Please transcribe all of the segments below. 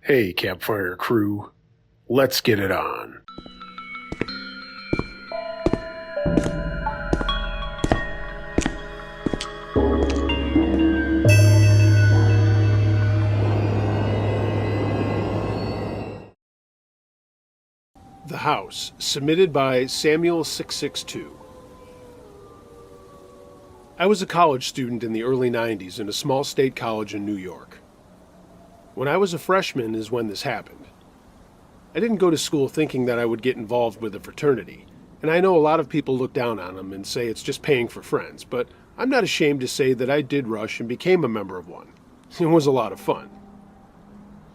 Hey, campfire crew, let's get it on. The House, submitted by Samuel662. I was a college student in the early 90s in a small state college in New York. When I was a freshman is when this happened. I didn't go to school thinking that I would get involved with a fraternity, and I know a lot of people look down on them and say it's just paying for friends, but I'm not ashamed to say that I did rush and became a member of one. It was a lot of fun.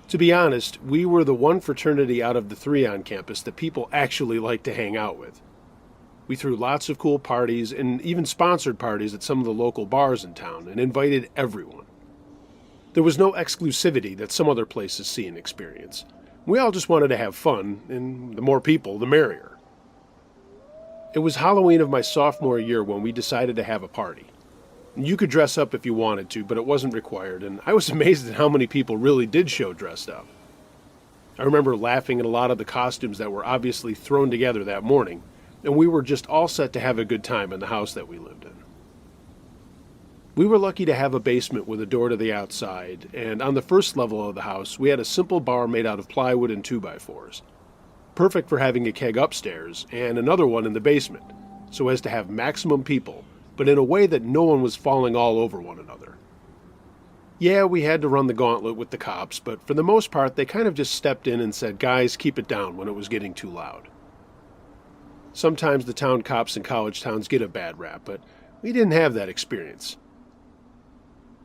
To be honest, we were the one fraternity out of the three on campus that people actually liked to hang out with. We threw lots of cool parties and even sponsored parties at some of the local bars in town and invited everyone. There was no exclusivity that some other places see and experience. We all just wanted to have fun, and the more people, the merrier. It was Halloween of my sophomore year when we decided to have a party. You could dress up if you wanted to, but it wasn't required, and I was amazed at how many people really did show dressed up. I remember laughing at a lot of the costumes that were obviously thrown together that morning, and we were just all set to have a good time in the house that we lived in. We were lucky to have a basement with a door to the outside, and on the first level of the house we had a simple bar made out of plywood and 2x4s. Perfect for having a keg upstairs, and another one in the basement, so as to have maximum people, but in a way that no one was falling all over one another. Yeah, we had to run the gauntlet with the cops, but for the most part they kind of just stepped in and said, "Guys, keep it down," when it was getting too loud. Sometimes the town cops in college towns get a bad rap, but we didn't have that experience.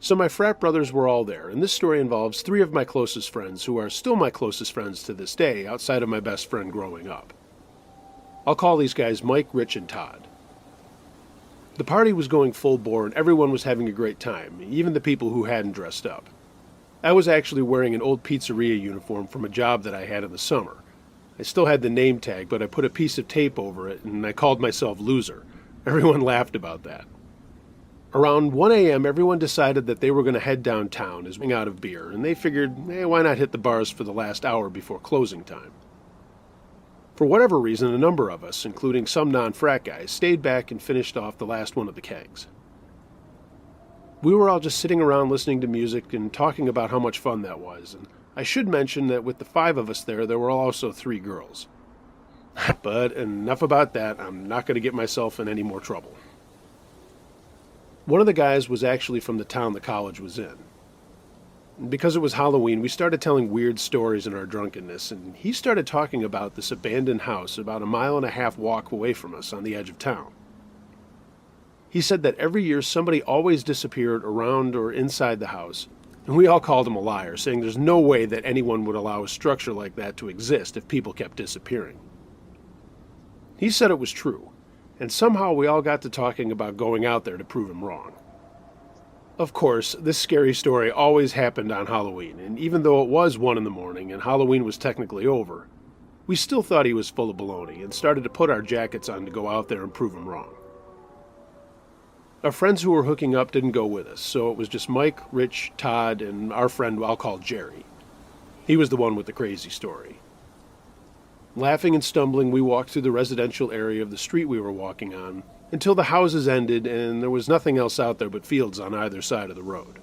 So my frat brothers were all there, and this story involves three of my closest friends who are still my closest friends to this day outside of my best friend growing up. I'll call these guys Mike, Rich, and Todd. The party was going full bore and everyone was having a great time, even the people who hadn't dressed up. I was actually wearing an old pizzeria uniform from a job that I had in the summer. I still had the name tag, but I put a piece of tape over it and I called myself Loser. Everyone laughed about that. Around 1 a.m., everyone decided that they were going to head downtown as we out of beer, and they figured, why not hit the bars for the last hour before closing time? For whatever reason, a number of us, including some non-frat guys, stayed back and finished off the last one of the kegs. We were all just sitting around listening to music and talking about how much fun that was, and I should mention that with the 5 of us there were also 3 girls. But enough about that, I'm not going to get myself in any more trouble. One of the guys was actually from the town the college was in. Because it was Halloween, we started telling weird stories in our drunkenness, and he started talking about this abandoned house about a 1.5 mile walk away from us on the edge of town. He said that every year somebody always disappeared around or inside the house, and we all called him a liar, saying there's no way that anyone would allow a structure like that to exist if people kept disappearing. He said it was true, and somehow we all got to talking about going out there to prove him wrong. Of course, this scary story always happened on Halloween, and even though it was 1 in the morning and Halloween was technically over, we still thought he was full of baloney and started to put our jackets on to go out there and prove him wrong. Our friends who were hooking up didn't go with us, so it was just Mike, Rich, Todd, and our friend I'll call Jerry. He was the one with the crazy story. Laughing and stumbling, we walked through the residential area of the street we were walking on until the houses ended and there was nothing else out there but fields on either side of the road.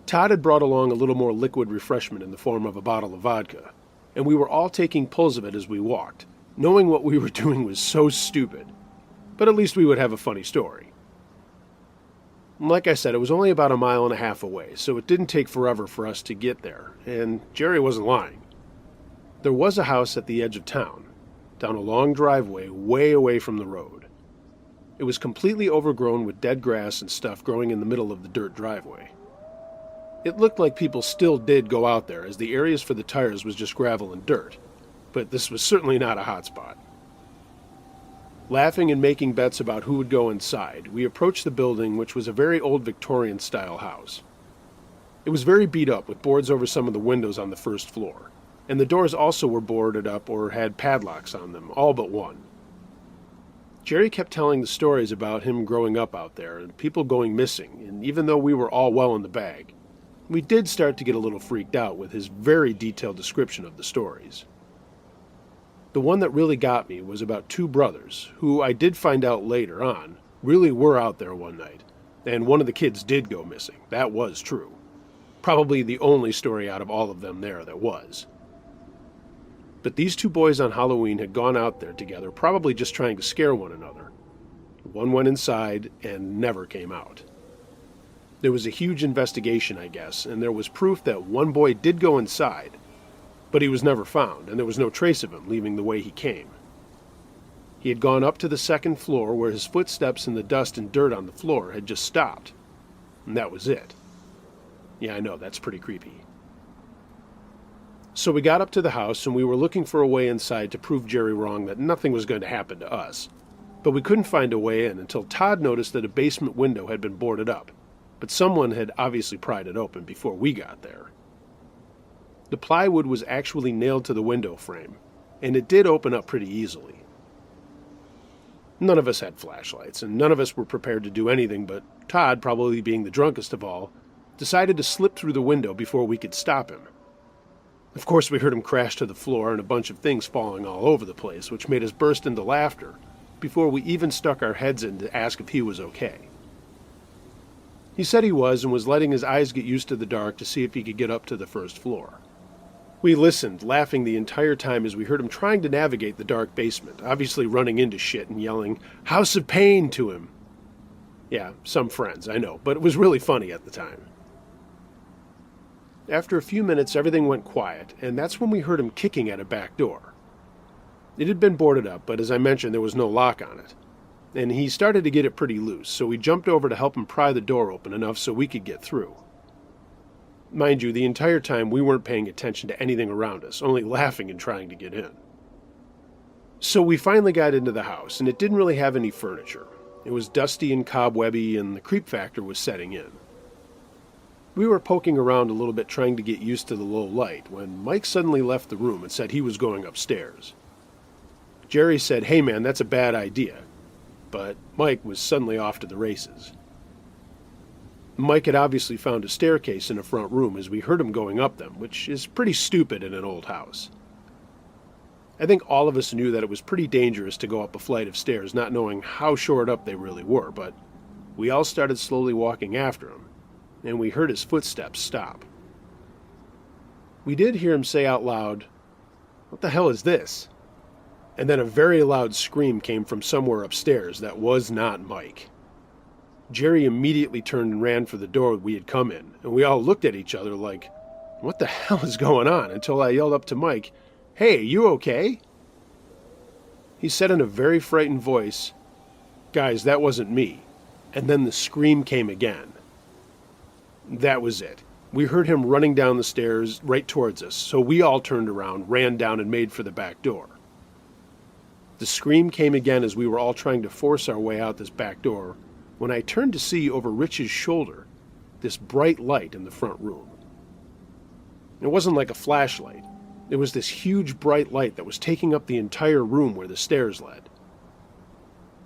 Todd had brought along a little more liquid refreshment in the form of a bottle of vodka, and we were all taking pulls of it as we walked, knowing what we were doing was so stupid, but at least we would have a funny story. Like I said, it was only about 1.5 miles away, so it didn't take forever for us to get there, and Jerry wasn't lying. There was a house at the edge of town, down a long driveway way away from the road. It was completely overgrown with dead grass and stuff growing in the middle of the dirt driveway. It looked like people still did go out there, as the areas for the tires was just gravel and dirt, but this was certainly not a hot spot. Laughing and making bets about who would go inside, we approached the building, which was a very old Victorian-style house. It was very beat up, with boards over some of the windows on the first floor, and the doors also were boarded up or had padlocks on them, all but one. Jerry kept telling the stories about him growing up out there and people going missing, and even though we were all well in the bag, We did start to get a little freaked out with his very detailed description of the stories. The one that really got me was about two brothers, who I did find out later on really were out there one night, and one of the kids did go missing. That was true. Probably the only story out of all of them there that was. But these two boys on Halloween had gone out there together, probably just trying to scare one another. One went inside and never came out. There was a huge investigation, I guess, and there was proof that one boy did go inside, but he was never found, and there was no trace of him leaving the way he came. He had gone up to the second floor where his footsteps in the dust and dirt on the floor had just stopped, and that was it. Yeah, I know, that's pretty creepy. So we got up to the house, and we were looking for a way inside to prove Jerry wrong that nothing was going to happen to us, but we couldn't find a way in until Todd noticed that a basement window had been boarded up, but someone had obviously pried it open before we got there. The plywood was actually nailed to the window frame, and it did open up pretty easily. None of us had flashlights, and none of us were prepared to do anything, but Todd, probably being the drunkest of all, decided to slip through the window before we could stop him. Of course, we heard him crash to the floor and a bunch of things falling all over the place, which made us burst into laughter before we even stuck our heads in to ask if he was okay. He said he was, and was letting his eyes get used to the dark to see if he could get up to the first floor. We listened, laughing the entire time as we heard him trying to navigate the dark basement, obviously running into shit and yelling, "House of Pain" to him. Yeah, some friends, I know, but it was really funny at the time. After a few minutes, everything went quiet, and that's when we heard him kicking at a back door. It had been boarded up, but as I mentioned, there was no lock on it. And he started to get it pretty loose, so we jumped over to help him pry the door open enough so we could get through. Mind you, the entire time we weren't paying attention to anything around us, only laughing and trying to get in. So we finally got into the house, and it didn't really have any furniture. It was dusty and cobwebby, and the creep factor was setting in. We were poking around a little bit trying to get used to the low light when Mike suddenly left the room and said he was going upstairs. Jerry said, "Hey man, that's a bad idea." But Mike was suddenly off to the races. Mike had obviously found a staircase in a front room as we heard him going up them, which is pretty stupid in an old house. I think all of us knew that it was pretty dangerous to go up a flight of stairs not knowing how short up they really were, but we all started slowly walking after him, and we heard his footsteps stop. We did hear him say out loud, "What the hell is this?" And then a very loud scream came from somewhere upstairs that was not Mike. Jerry immediately turned and ran for the door we had come in, and we all looked at each other like, "What the hell is going on?" until I yelled up to Mike, "Hey, you okay?" He said in a very frightened voice, "Guys, that wasn't me." And then the scream came again. That was it. We heard him running down the stairs right towards us, so we all turned around, ran down, and made for the back door. The scream came again as we were all trying to force our way out this back door, when I turned to see over Rich's shoulder this bright light in the front room. It wasn't like a flashlight. It was this huge bright light that was taking up the entire room where the stairs led.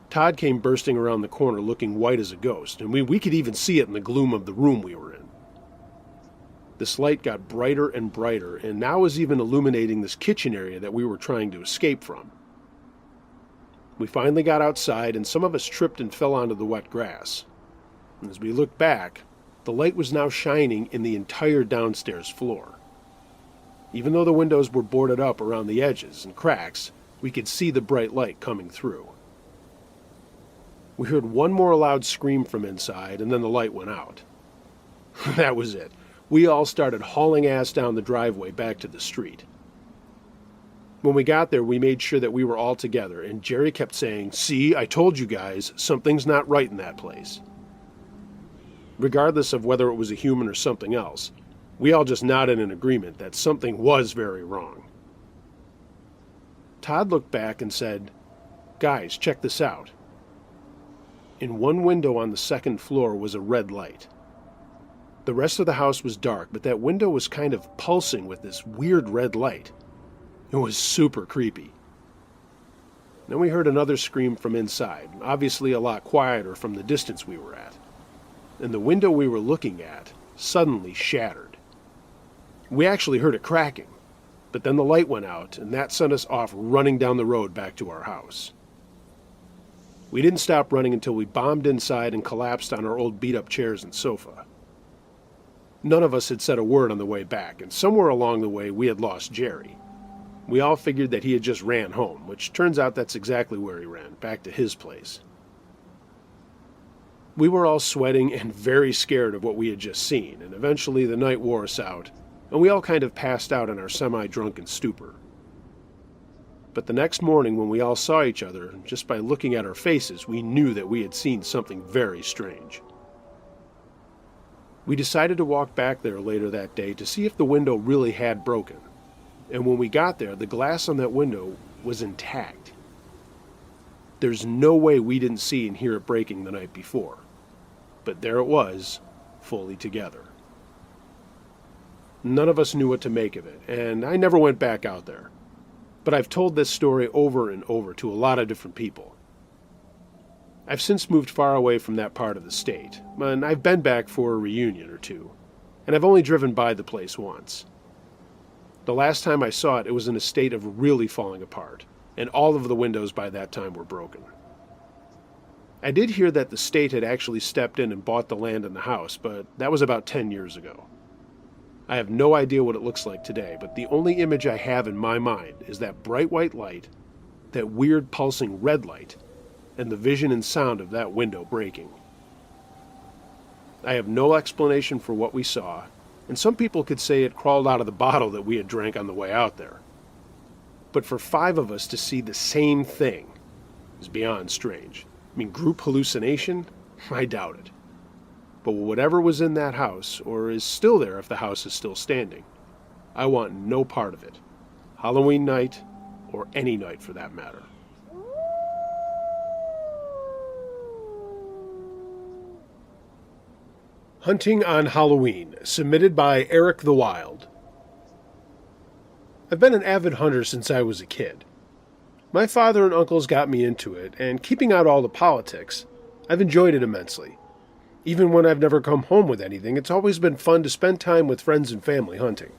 Todd came bursting around the corner looking white as a ghost, and we could even see it in the gloom of the room we were in. This light got brighter and brighter, and now was even illuminating this kitchen area that we were trying to escape from. We finally got outside, and some of us tripped and fell onto the wet grass. And as we looked back, the light was now shining in the entire downstairs floor. Even though the windows were boarded up around the edges and cracks, we could see the bright light coming through. We heard one more loud scream from inside, and then the light went out. That was it. We all started hauling ass down the driveway back to the street. When we got there, we made sure that we were all together, and Jerry kept saying, "See, I told you guys, something's not right in that place." Regardless of whether it was a human or something else, we all just nodded in agreement that something was very wrong. Todd looked back and said, "Guys, check this out." In one window on the second floor was a red light. The rest of the house was dark, but that window was kind of pulsing with this weird red light. It was super creepy. Then we heard another scream from inside, obviously a lot quieter from the distance we were at. And the window we were looking at suddenly shattered. We actually heard it cracking, but then the light went out, and that sent us off running down the road back to our house. We didn't stop running until we bombed inside and collapsed on our old beat-up chairs and sofa. None of us had said a word on the way back, and somewhere along the way we had lost Jerry. We all figured that he had just ran home, which turns out that's exactly where he ran, back to his place. We were all sweating and very scared of what we had just seen, and eventually the night wore us out, and we all kind of passed out in our semi-drunken stupor. But the next morning when we all saw each other, just by looking at our faces, we knew that we had seen something very strange. We decided to walk back there later that day to see if the window really had broken, and when we got there, the glass on that window was intact. There's no way we didn't see and hear it breaking the night before, but there it was, fully together. None of us knew what to make of it, and I never went back out there. But I've told this story over and over to a lot of different people. I've since moved far away from that part of the state, and I've been back for a reunion or two, and I've only driven by the place once. The last time I saw it, it was in a state of really falling apart, and all of the windows by that time were broken. I did hear that the state had actually stepped in and bought the land and the house, but that was about 10 years ago. I have no idea what it looks like today, but the only image I have in my mind is that bright white light, that weird pulsing red light, and the vision and sound of that window breaking. I have no explanation for what we saw, and some people could say it crawled out of the bottle that we had drank on the way out there. But for 5 of us to see the same thing is beyond strange. I mean, group hallucination? I doubt it. But whatever was in that house, or is still there if the house is still standing, I want no part of it. Halloween night, or any night for that matter. Hunting on Halloween, submitted by Eric the Wild. I've been an avid hunter since I was a kid. My father and uncles got me into it, and keeping out all the politics, I've enjoyed it immensely. Even when I've never come home with anything, it's always been fun to spend time with friends and family hunting.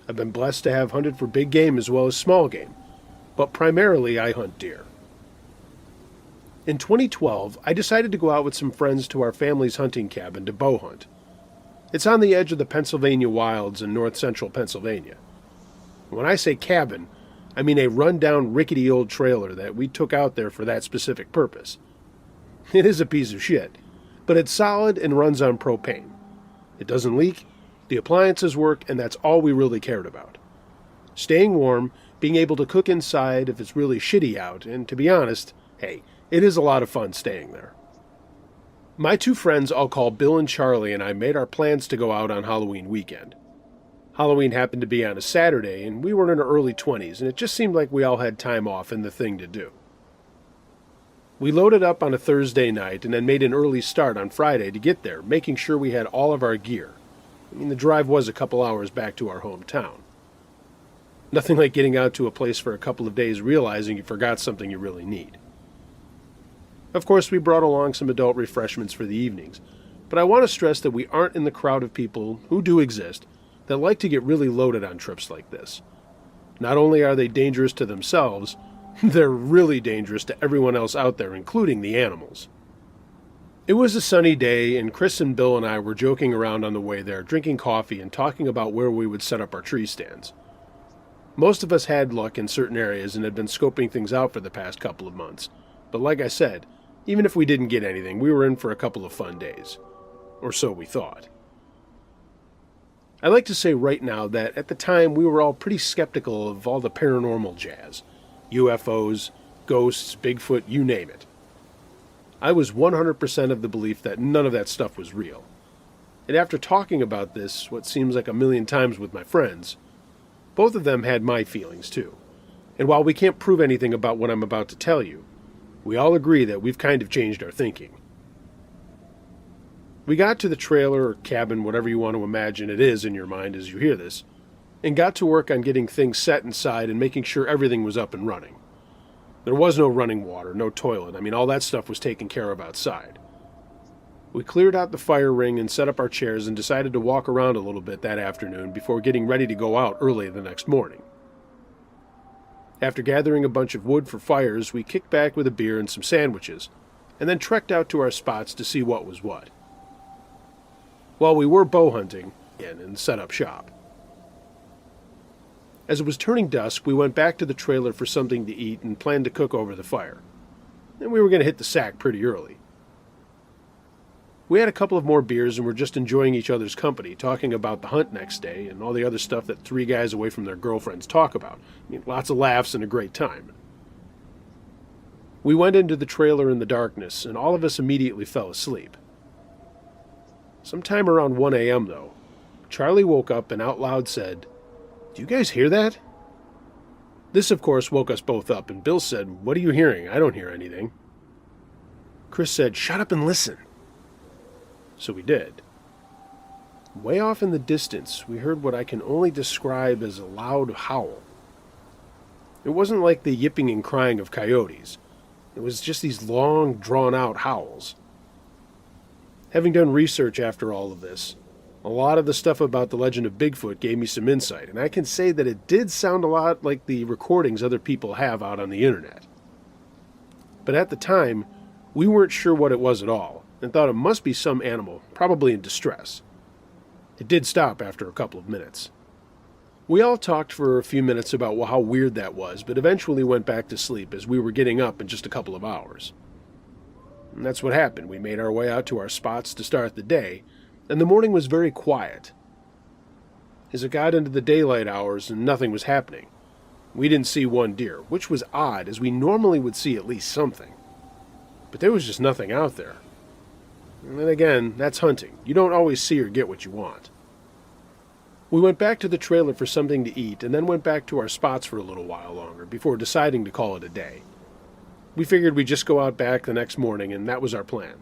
I've been blessed to have hunted for big game as well as small game, but primarily I hunt deer. In 2012, I decided to go out with some friends to our family's hunting cabin to bow hunt. It's on the edge of the Pennsylvania wilds in north-central Pennsylvania. When I say cabin, I mean a run-down, rickety old trailer that we took out there for that specific purpose. It is a piece of shit, but it's solid and runs on propane. It doesn't leak, the appliances work, and that's all we really cared about. Staying warm, being able to cook inside if it's really shitty out, and to be honest, hey, it is a lot of fun staying there. My 2 friends I'll call Bill and Charlie and I made our plans to go out on Halloween weekend. Halloween happened to be on a Saturday, and we were in our early 20s, and it just seemed like we all had time off and the thing to do. We loaded up on a Thursday night and then made an early start on Friday to get there, making sure we had all of our gear. I mean, the drive was a couple hours back to our hometown. Nothing like getting out to a place for a couple of days realizing you forgot something you really need. Of course, we brought along some adult refreshments for the evenings, but I want to stress that we aren't in the crowd of people, who do exist, that like to get really loaded on trips like this. Not only are they dangerous to themselves, they're really dangerous to everyone else out there, including the animals. It was a sunny day, and Chris and Bill and I were joking around on the way there, drinking coffee and talking about where we would set up our tree stands. Most of us had luck in certain areas and had been scoping things out for the past couple of months, but like I said, even if we didn't get anything, we were in for a couple of fun days. Or so we thought. I like to say right now that at the time we were all pretty skeptical of all the paranormal jazz. UFOs, ghosts, Bigfoot, you name it. I was 100% of the belief that none of that stuff was real. And after talking about this, what seems like a million times with my friends, both of them had my feelings too. And while we can't prove anything about what I'm about to tell you, we all agree that we've kind of changed our thinking. We got to the trailer or cabin, whatever you want to imagine it is in your mind as you hear this, and got to work on getting things set inside and making sure everything was up and running. There was no running water, no toilet. I mean, all that stuff was taken care of outside. We cleared out the fire ring and set up our chairs and decided to walk around a little bit that afternoon before getting ready to go out early the next morning. After gathering a bunch of wood for fires, we kicked back with a beer and some sandwiches, and then trekked out to our spots to see what was what. Well, we were bow hunting again and set up shop. As it was turning dusk, we went back to the trailer for something to eat and planned to cook over the fire. And we were going to hit the sack pretty early. We had a couple of more beers and were just enjoying each other's company, talking about the hunt next day and all the other stuff that three guys away from their girlfriends talk about. Lots of laughs and a great time. We went into the trailer in the darkness, and all of us immediately fell asleep. Sometime around 1 a.m., though, Charlie woke up and out loud said, "Do you guys hear that?" This, of course, woke us both up, and Bill said, "What are you hearing? I don't hear anything." Chris said, "Shut up and listen." So we did. Way off in the distance, we heard what I can only describe as a loud howl. It wasn't like the yipping and crying of coyotes. It was just these long, drawn-out howls. Having done research after all of this, a lot of the stuff about the legend of Bigfoot gave me some insight, and I can say that it did sound a lot like the recordings other people have out on the internet. But at the time, we weren't sure what it was at all, and thought it must be some animal, probably in distress. It did stop after a couple of minutes. We all talked for a few minutes about how weird that was, but eventually went back to sleep as we were getting up in just a couple of hours. And that's what happened. We made our way out to our spots to start the day, and the morning was very quiet. As it got into the daylight hours and nothing was happening, we didn't see one deer, which was odd as we normally would see at least something. But there was just nothing out there. And then again, that's hunting. You don't always see or get what you want. We went back to the trailer for something to eat and then went back to our spots for a little while longer before deciding to call it a day. We figured we'd just go out back the next morning, and that was our plan.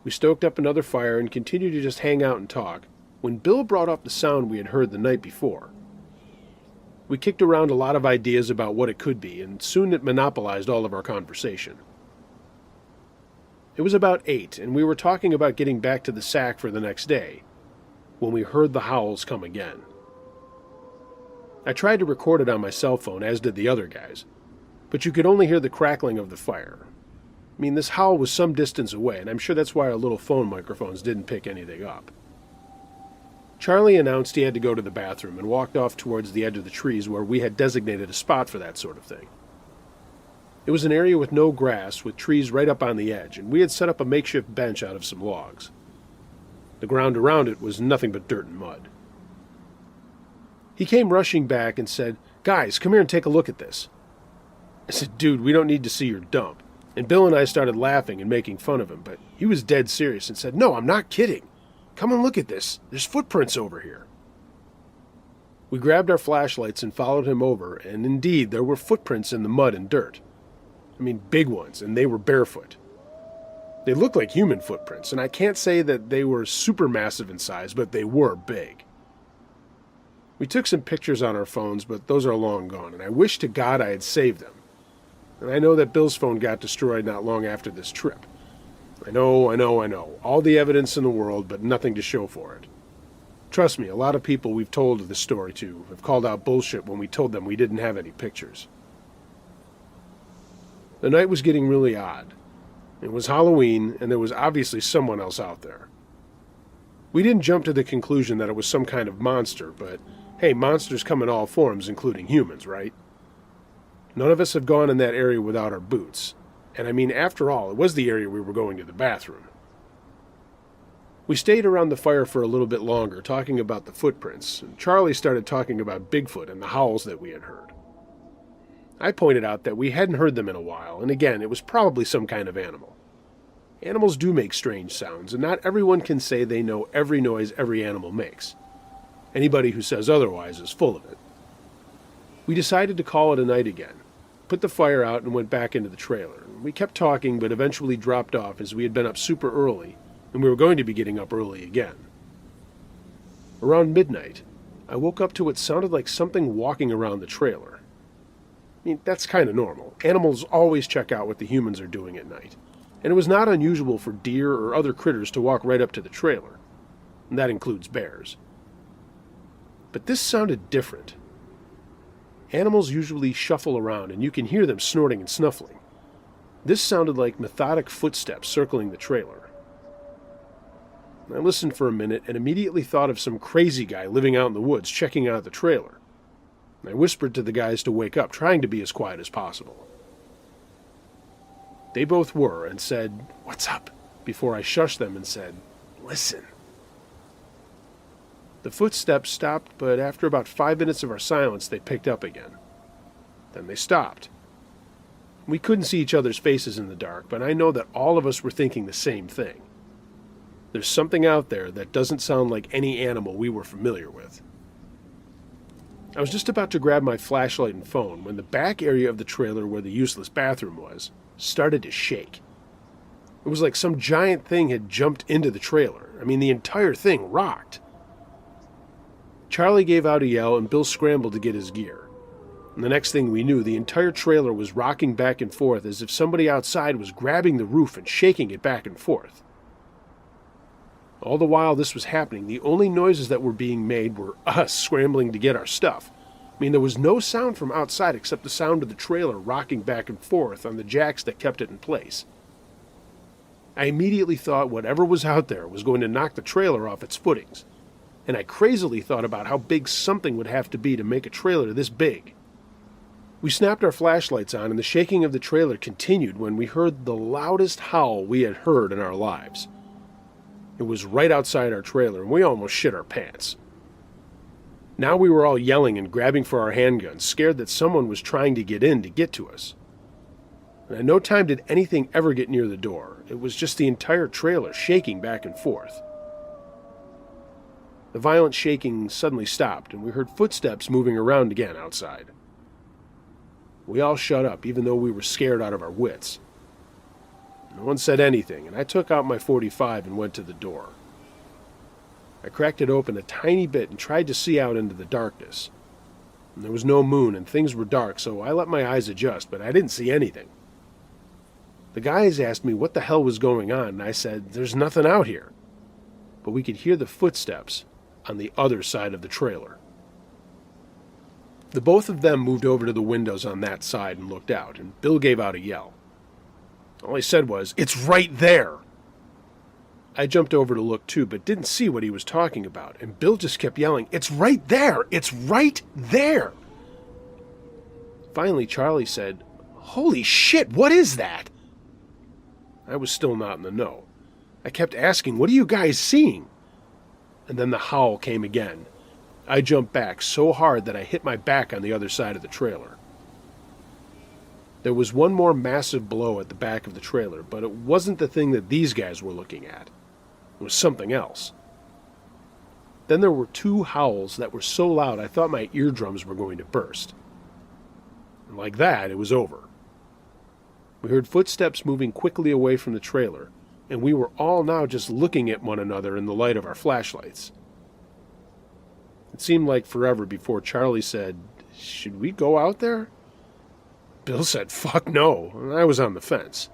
We stoked up another fire and continued to just hang out and talk when Bill brought up the sound we had heard the night before. We kicked around a lot of ideas about what it could be, and soon it monopolized all of our conversation. It was about 8, and we were talking about getting back to the sack for the next day, when we heard the howls come again. I tried to record it on my cell phone, as did the other guys, but you could only hear the crackling of the fire. This howl was some distance away, and I'm sure that's why our little phone microphones didn't pick anything up. Charlie announced he had to go to the bathroom and walked off towards the edge of the trees where we had designated a spot for that sort of thing. It was an area with no grass, with trees right up on the edge, and we had set up a makeshift bench out of some logs. The ground around it was nothing but dirt and mud. He came rushing back and said, "Guys, come here and take a look at this." I said, "Dude, we don't need to see your dump." And Bill and I started laughing and making fun of him, but he was dead serious and said, "No, I'm not kidding. Come and look at this. There's footprints over here." We grabbed our flashlights and followed him over, and indeed, there were footprints in the mud and dirt. Big ones, and they were barefoot. They looked like human footprints, and I can't say that they were super massive in size, but they were big. We took some pictures on our phones, but those are long gone, and I wish to God I had saved them. And I know that Bill's phone got destroyed not long after this trip. I know. All the evidence in the world, but nothing to show for it. Trust me, a lot of people we've told this story to have called out bullshit when we told them we didn't have any pictures. The night was getting really odd. It was Halloween, and there was obviously someone else out there. We didn't jump to the conclusion that it was some kind of monster, but hey, monsters come in all forms, including humans, right? None of us have gone in that area without our boots. And after all, it was the area we were going to the bathroom. We stayed around the fire for a little bit longer, talking about the footprints, and Charlie started talking about Bigfoot and the howls that we had heard. I pointed out that we hadn't heard them in a while, and again, it was probably some kind of animal. Animals do make strange sounds, and not everyone can say they know every noise every animal makes. Anybody who says otherwise is full of it. We decided to call it a night again, put the fire out, and went back into the trailer. We kept talking, but eventually dropped off as we had been up super early, and we were going to be getting up early again. Around midnight, I woke up to what sounded like something walking around the trailer. That's kind of normal. Animals always check out what the humans are doing at night. and it was not unusual for deer or other critters to walk right up to the trailer, and that includes bears. But this sounded different. Animals usually shuffle around, and you can hear them snorting and snuffling. This sounded like methodic footsteps circling the trailer. I listened for a minute and immediately thought of some crazy guy living out in the woods checking out the trailer. I whispered to the guys to wake up, trying to be as quiet as possible. They both were and said, "What's up?" before I shushed them and said, "Listen." The footsteps stopped, but after about 5 minutes of our silence, they picked up again. Then they stopped. We couldn't see each other's faces in the dark, but I know that all of us were thinking the same thing. There's something out there that doesn't sound like any animal we were familiar with. I was just about to grab my flashlight and phone when the back area of the trailer where the useless bathroom was started to shake. It was like some giant thing had jumped into the trailer. I mean, the entire thing rocked. Charlie gave out a yell and Bill scrambled to get his gear. And the next thing we knew, the entire trailer was rocking back and forth as if somebody outside was grabbing the roof and shaking it back and forth. All the while this was happening, the only noises that were being made were us scrambling to get our stuff. I mean, there was no sound from outside except the sound of the trailer rocking back and forth on the jacks that kept it in place. I immediately thought whatever was out there was going to knock the trailer off its footings, and I crazily thought about how big something would have to be to make a trailer this big. We snapped our flashlights on, and the shaking of the trailer continued when we heard the loudest howl we had heard in our lives. It was right outside our trailer, and we almost shit our pants. Now we were all yelling and grabbing for our handguns, scared that someone was trying to get in to get to us. And at no time did anything ever get near the door. It was just the entire trailer shaking back and forth. The violent shaking suddenly stopped, and we heard footsteps moving around again outside. We all shut up, even though we were scared out of our wits. No one said anything, and I took out my .45 and went to the door. I cracked it open a tiny bit and tried to see out into the darkness. And there was no moon, and things were dark, so I let my eyes adjust, but I didn't see anything. The guys asked me what the hell was going on, and I said, "There's nothing out here." But we could hear the footsteps on the other side of the trailer. The both of them moved over to the windows on that side and looked out, and Bill gave out a yell. All he said was, "It's right there!" I jumped over to look too, but didn't see what he was talking about, and Bill just kept yelling, "It's right there! It's right there!" Finally, Charlie said, "Holy shit, what is that?" I was still not in the know. I kept asking, "What are you guys seeing?" And then the howl came again. I jumped back so hard that I hit my back on the other side of the trailer. There was one more massive blow at the back of the trailer, but it wasn't the thing that these guys were looking at. It was something else. Then there were two howls that were so loud I thought my eardrums were going to burst. And like that, it was over. We heard footsteps moving quickly away from the trailer, and we were all now just looking at one another in the light of our flashlights. It seemed like forever before Charlie said, "Should we go out there?" Bill said, "Fuck no," and I was on the fence.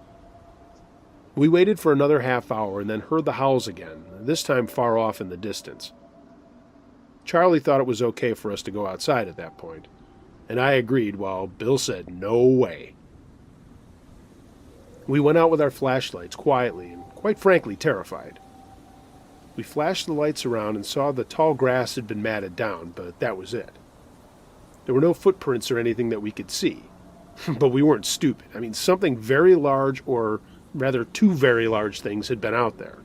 We waited for another half hour and then heard the howls again, this time far off in the distance. Charlie thought it was okay for us to go outside at that point, and I agreed while Bill said, "No way." We went out with our flashlights quietly and, quite frankly, terrified. We flashed the lights around and saw the tall grass had been matted down, but that was it. There were no footprints or anything that we could see. But we weren't stupid. I mean, something very large, or rather two very large things, had been out there.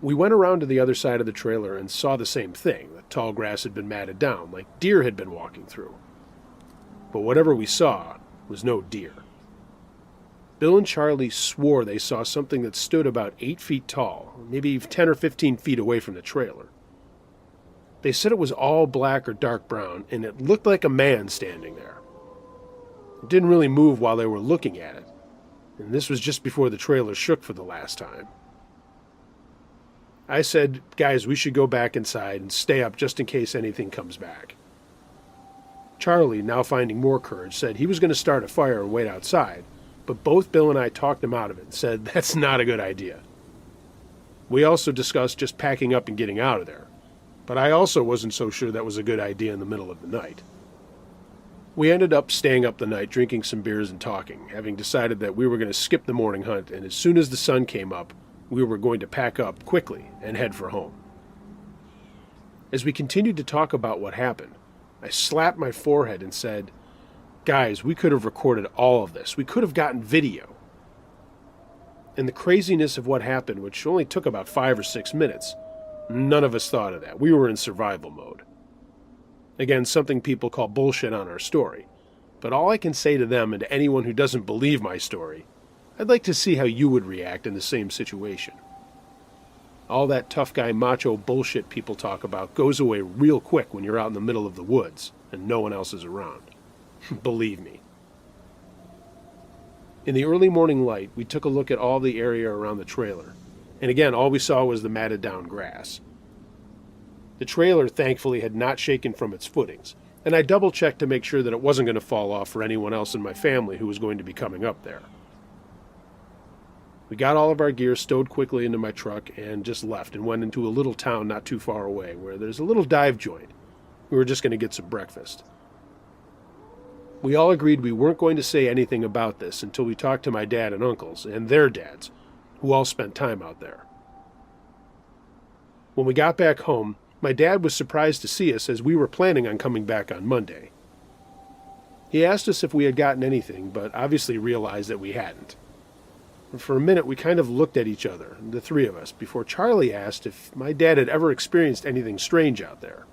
We went around to the other side of the trailer and saw the same thing. The tall grass had been matted down, like deer had been walking through. But whatever we saw was no deer. Bill and Charlie swore they saw something that stood about 8 feet tall, maybe 10 or 15 feet away from the trailer. They said it was all black or dark brown, and it looked like a man standing there. It didn't really move while they were looking at it, and this was just before the trailer shook for the last time. I said, "Guys, we should go back inside and stay up just in case anything comes back." Charlie, now finding more courage, said he was going to start a fire and wait outside, but both Bill and I talked him out of it and said that's not a good idea. We also discussed just packing up and getting out of there, but I also wasn't so sure that was a good idea in the middle of the night. We ended up staying up the night, drinking some beers and talking, having decided that we were going to skip the morning hunt, and as soon as the sun came up, we were going to pack up quickly and head for home. As we continued to talk about what happened, I slapped my forehead and said, "Guys, we could have recorded all of this. We could have gotten video." And the craziness of what happened, which only took about 5 or 6 minutes, none of us thought of that. We were in survival mode. Again, something people call bullshit on our story. But all I can say to them and to anyone who doesn't believe my story, I'd like to see how you would react in the same situation. All that tough guy macho bullshit people talk about goes away real quick when you're out in the middle of the woods and no one else is around. Believe me. In the early morning light, we took a look at all the area around the trailer, and again, all we saw was the matted down grass. The trailer, thankfully, had not shaken from its footings, and I double-checked to make sure that it wasn't going to fall off for anyone else in my family who was going to be coming up there. We got all of our gear stowed quickly into my truck and just left and went into a little town not too far away where there's a little dive joint. We were just going to get some breakfast. We all agreed we weren't going to say anything about this until we talked to my dad and uncles and their dads, who all spent time out there. When we got back home, my dad was surprised to see us as we were planning on coming back on Monday. He asked us if we had gotten anything, but obviously realized that we hadn't. For a minute, we kind of looked at each other, the three of us, before Charlie asked if my dad had ever experienced anything strange out there.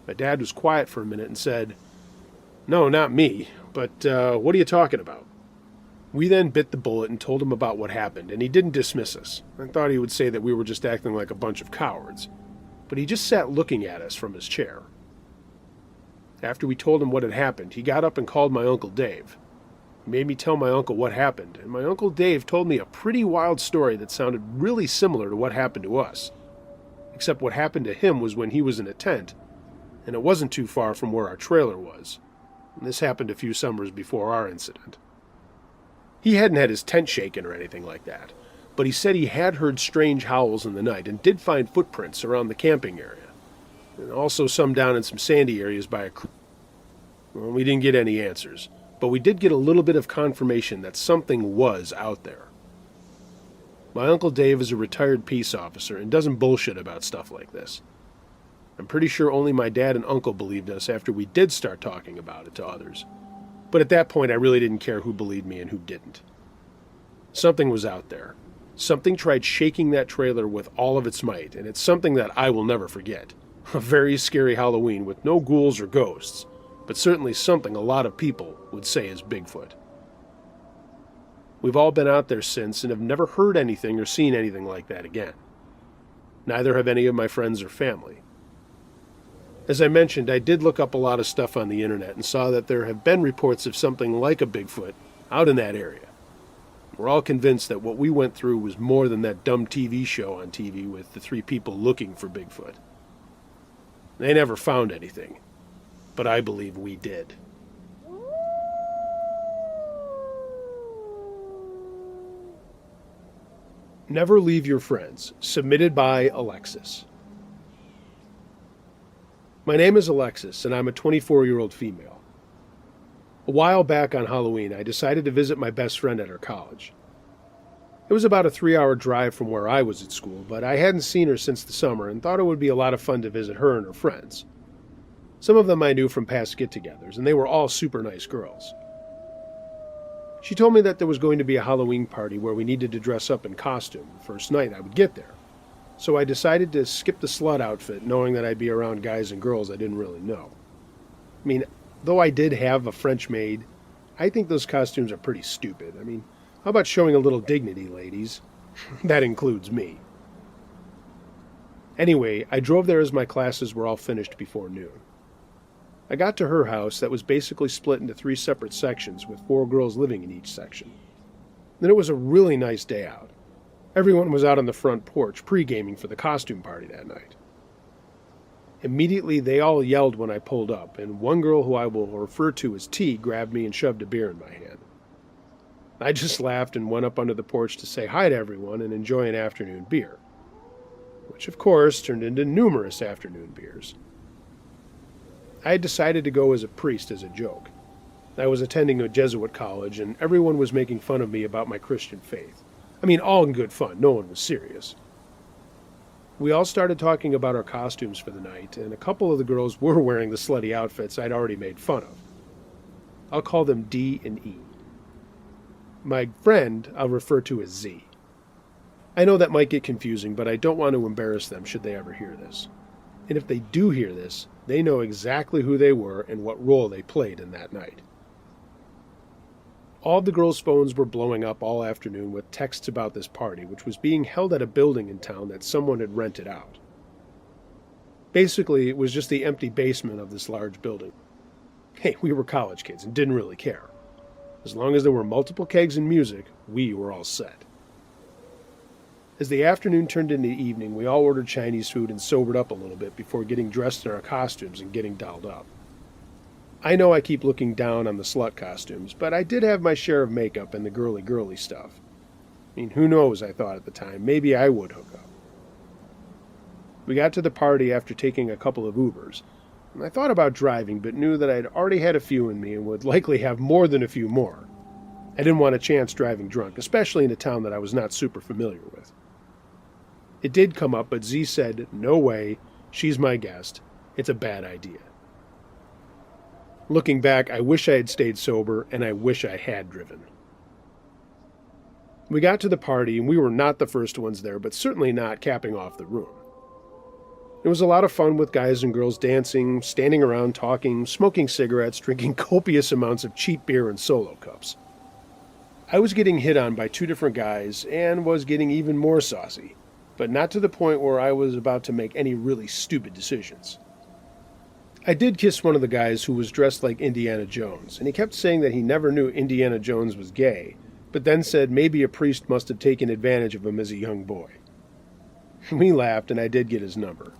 My dad was quiet for a minute and said, "No, not me, but what are you talking about?" We then bit the bullet and told him about what happened, and he didn't dismiss us. I thought he would say that we were just acting like a bunch of cowards, but he just sat looking at us from his chair. After we told him what had happened, he got up and called my Uncle Dave. He made me tell my uncle what happened, and my Uncle Dave told me a pretty wild story that sounded really similar to what happened to us. Except what happened to him was when he was in a tent, and it wasn't too far from where our trailer was. And this happened a few summers before our incident. He hadn't had his tent shaken or anything like that, but he said he had heard strange howls in the night and did find footprints around the camping area, and also some down in some sandy areas by a creek. Well, we didn't get any answers, but we did get a little bit of confirmation that something was out there. My Uncle Dave is a retired peace officer and doesn't bullshit about stuff like this. I'm pretty sure only my dad and uncle believed us after we did start talking about it to others. But at that point, I really didn't care who believed me and who didn't. Something was out there. Something tried shaking that trailer with all of its might, and it's something that I will never forget. A very scary Halloween with no ghouls or ghosts, but certainly something a lot of people would say is Bigfoot. We've all been out there since and have never heard anything or seen anything like that again. Neither have any of my friends or family. As I mentioned, I did look up a lot of stuff on the internet and saw that there have been reports of something like a Bigfoot out in that area. We're all convinced that what we went through was more than that dumb TV show on TV with the 3 people looking for Bigfoot. They never found anything, but I believe we did. Never Leave Your Friends, submitted by Alexis. My name is Alexis, and I'm a 24-year-old female. A while back on Halloween, I decided to visit my best friend at her college. It was about a 3-hour drive from where I was at school, but I hadn't seen her since the summer and thought it would be a lot of fun to visit her and her friends. Some of them I knew from past get-togethers, and they were all super nice girls. She told me that there was going to be a Halloween party where we needed to dress up in costume the first night I would get there. So I decided to skip the slut outfit, knowing that I'd be around guys and girls I didn't really know. I mean, though I did have a French maid, I think those costumes are pretty stupid. I mean, how about showing a little dignity, ladies? That includes me. Anyway, I drove there as my classes were all finished before noon. I got to her house that was basically split into 3 separate sections with 4 girls living in each section. Then it was a really nice day out. Everyone was out on the front porch pre-gaming for the costume party that night. Immediately, they all yelled when I pulled up, and one girl who I will refer to as T grabbed me and shoved a beer in my hand. I just laughed and went up under the porch to say hi to everyone and enjoy an afternoon beer, which of course turned into numerous afternoon beers. I had decided to go as a priest as a joke. I was attending a Jesuit college, and everyone was making fun of me about my Christian faith. I mean, all in good fun, no one was serious. We all started talking about our costumes for the night, and a couple of the girls were wearing the slutty outfits I'd already made fun of. I'll call them D and E. My friend I'll refer to as Z. I know that might get confusing, but I don't want to embarrass them should they ever hear this. And if they do hear this, they know exactly who they were and what role they played in that night. All the girls' phones were blowing up all afternoon with texts about this party, which was being held at a building in town that someone had rented out. Basically, it was just the empty basement of this large building. Hey, we were college kids and didn't really care. As long as there were multiple kegs and music, we were all set. As the afternoon turned into evening, we all ordered Chinese food and sobered up a little bit before getting dressed in our costumes and getting dolled up. I know I keep looking down on the slut costumes, but I did have my share of makeup and the girly stuff. I mean, who knows, I thought at the time, maybe I would hook up. We got to the party after taking a couple of Ubers, and I thought about driving, but knew that I'd already had a few in me and would likely have more than a few more. I didn't want a chance driving drunk, especially in a town that I was not super familiar with. It did come up, but Z said, no way, she's my guest, it's a bad idea. Looking back, I wish I had stayed sober, and I wish I had driven. We got to the party, and we were not the first ones there, but certainly not capping off the room. It was a lot of fun with guys and girls dancing, standing around talking, smoking cigarettes, drinking copious amounts of cheap beer and Solo cups. I was getting hit on by 2 different guys, and was getting even more saucy, but not to the point where I was about to make any really stupid decisions. I did kiss one of the guys who was dressed like Indiana Jones, and he kept saying that he never knew Indiana Jones was gay, but then said maybe a priest must have taken advantage of him as a young boy. We laughed, and I did get his number.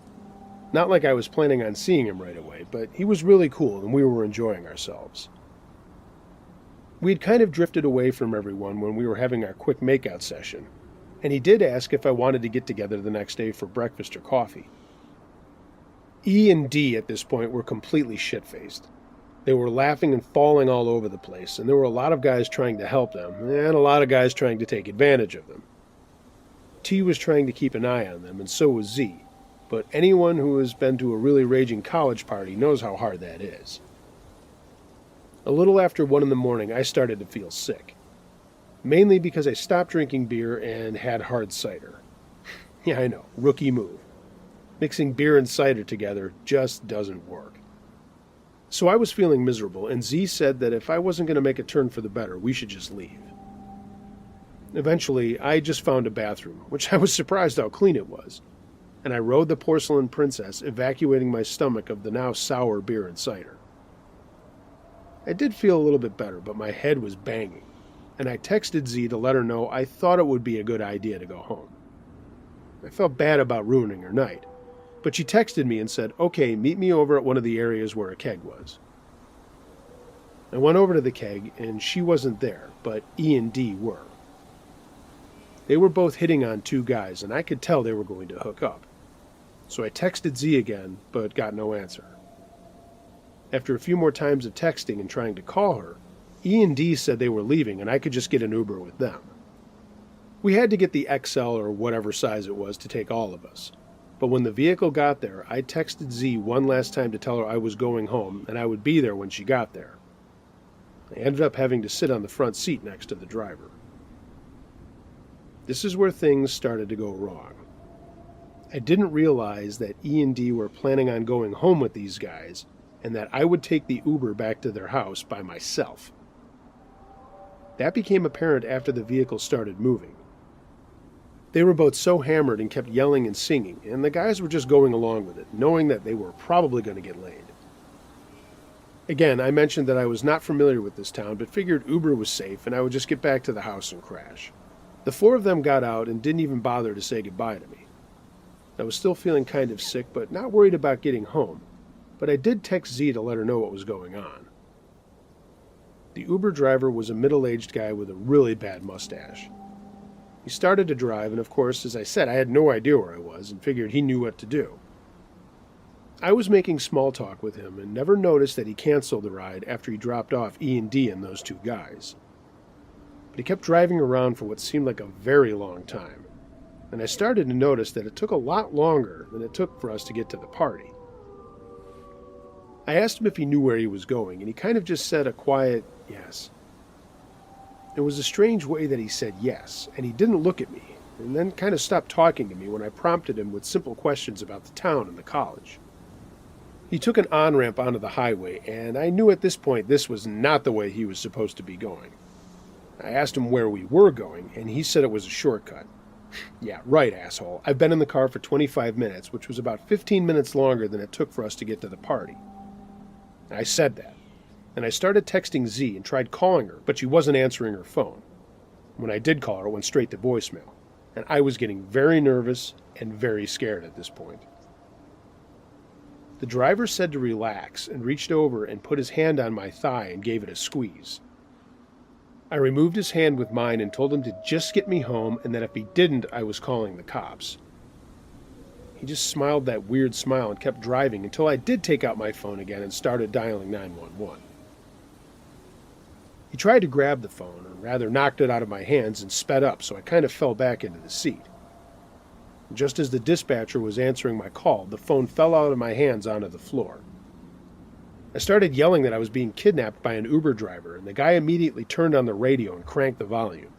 Not like I was planning on seeing him right away, but he was really cool, and we were enjoying ourselves. We'd kind of drifted away from everyone when we were having our quick makeout session, and he did ask if I wanted to get together the next day for breakfast or coffee. E and D at this point were completely shit-faced. They were laughing and falling all over the place, and there were a lot of guys trying to help them, and a lot of guys trying to take advantage of them. T was trying to keep an eye on them, and so was Z, but anyone who has been to a really raging college party knows how hard that is. A little after 1 in the morning, I started to feel sick. Mainly because I stopped drinking beer and had hard cider. Yeah, I know, rookie move. Mixing beer and cider together just doesn't work. So I was feeling miserable, and Z said that if I wasn't going to make a turn for the better, we should just leave. Eventually, I just found a bathroom, which I was surprised how clean it was, and I rode the porcelain princess, evacuating my stomach of the now sour beer and cider. I did feel a little bit better, but my head was banging, and I texted Z to let her know I thought it would be a good idea to go home. I felt bad about ruining her night, but she texted me and said, okay, meet me over at one of the areas where a keg was. I went over to the keg, and she wasn't there, but E and D were. They were both hitting on 2 guys, and I could tell they were going to hook up. So I texted Z again, but got no answer. After a few more times of texting and trying to call her, E and D said they were leaving, and I could just get an Uber with them. We had to get the XL or whatever size it was to take all of us. But when the vehicle got there, I texted Z one last time to tell her I was going home and I would be there when she got there. I ended up having to sit on the front seat next to the driver. This is where things started to go wrong. I didn't realize that E and D were planning on going home with these guys and that I would take the Uber back to their house by myself. That became apparent after the vehicle started moving. They were both so hammered and kept yelling and singing, and the guys were just going along with it, knowing that they were probably going to get laid. Again, I mentioned that I was not familiar with this town, but figured Uber was safe and I would just get back to the house and crash. The 4 of them got out and didn't even bother to say goodbye to me. I was still feeling kind of sick, but not worried about getting home, but I did text Z to let her know what was going on. The Uber driver was a middle-aged guy with a really bad mustache. He started to drive, and of course, as I said, I had no idea where I was and figured he knew what to do. I was making small talk with him and never noticed that he canceled the ride after he dropped off E&D and those two guys. But he kept driving around for what seemed like a very long time, and I started to notice that it took a lot longer than it took for us to get to the party. I asked him if he knew where he was going, and he kind of just said a quiet yes. It was a strange way that he said yes, and he didn't look at me, and then kind of stopped talking to me when I prompted him with simple questions about the town and the college. He took an on-ramp onto the highway, and I knew at this point this was not the way he was supposed to be going. I asked him where we were going, and he said it was a shortcut. Yeah, right, asshole. I've been in the car for 25 minutes, which was about 15 minutes longer than it took for us to get to the party. I said that, and I started texting Z and tried calling her, but she wasn't answering her phone. When I did call her, it went straight to voicemail, and I was getting very nervous and very scared at this point. The driver said to relax and reached over and put his hand on my thigh and gave it a squeeze. I removed his hand with mine and told him to just get me home and that if he didn't, I was calling the cops. He just smiled that weird smile and kept driving until I did take out my phone again and started dialing 911. He tried to grab the phone, or rather knocked it out of my hands and sped up, so I kind of fell back into the seat. Just as the dispatcher was answering my call, the phone fell out of my hands onto the floor. I started yelling that I was being kidnapped by an Uber driver, and the guy immediately turned on the radio and cranked the volume.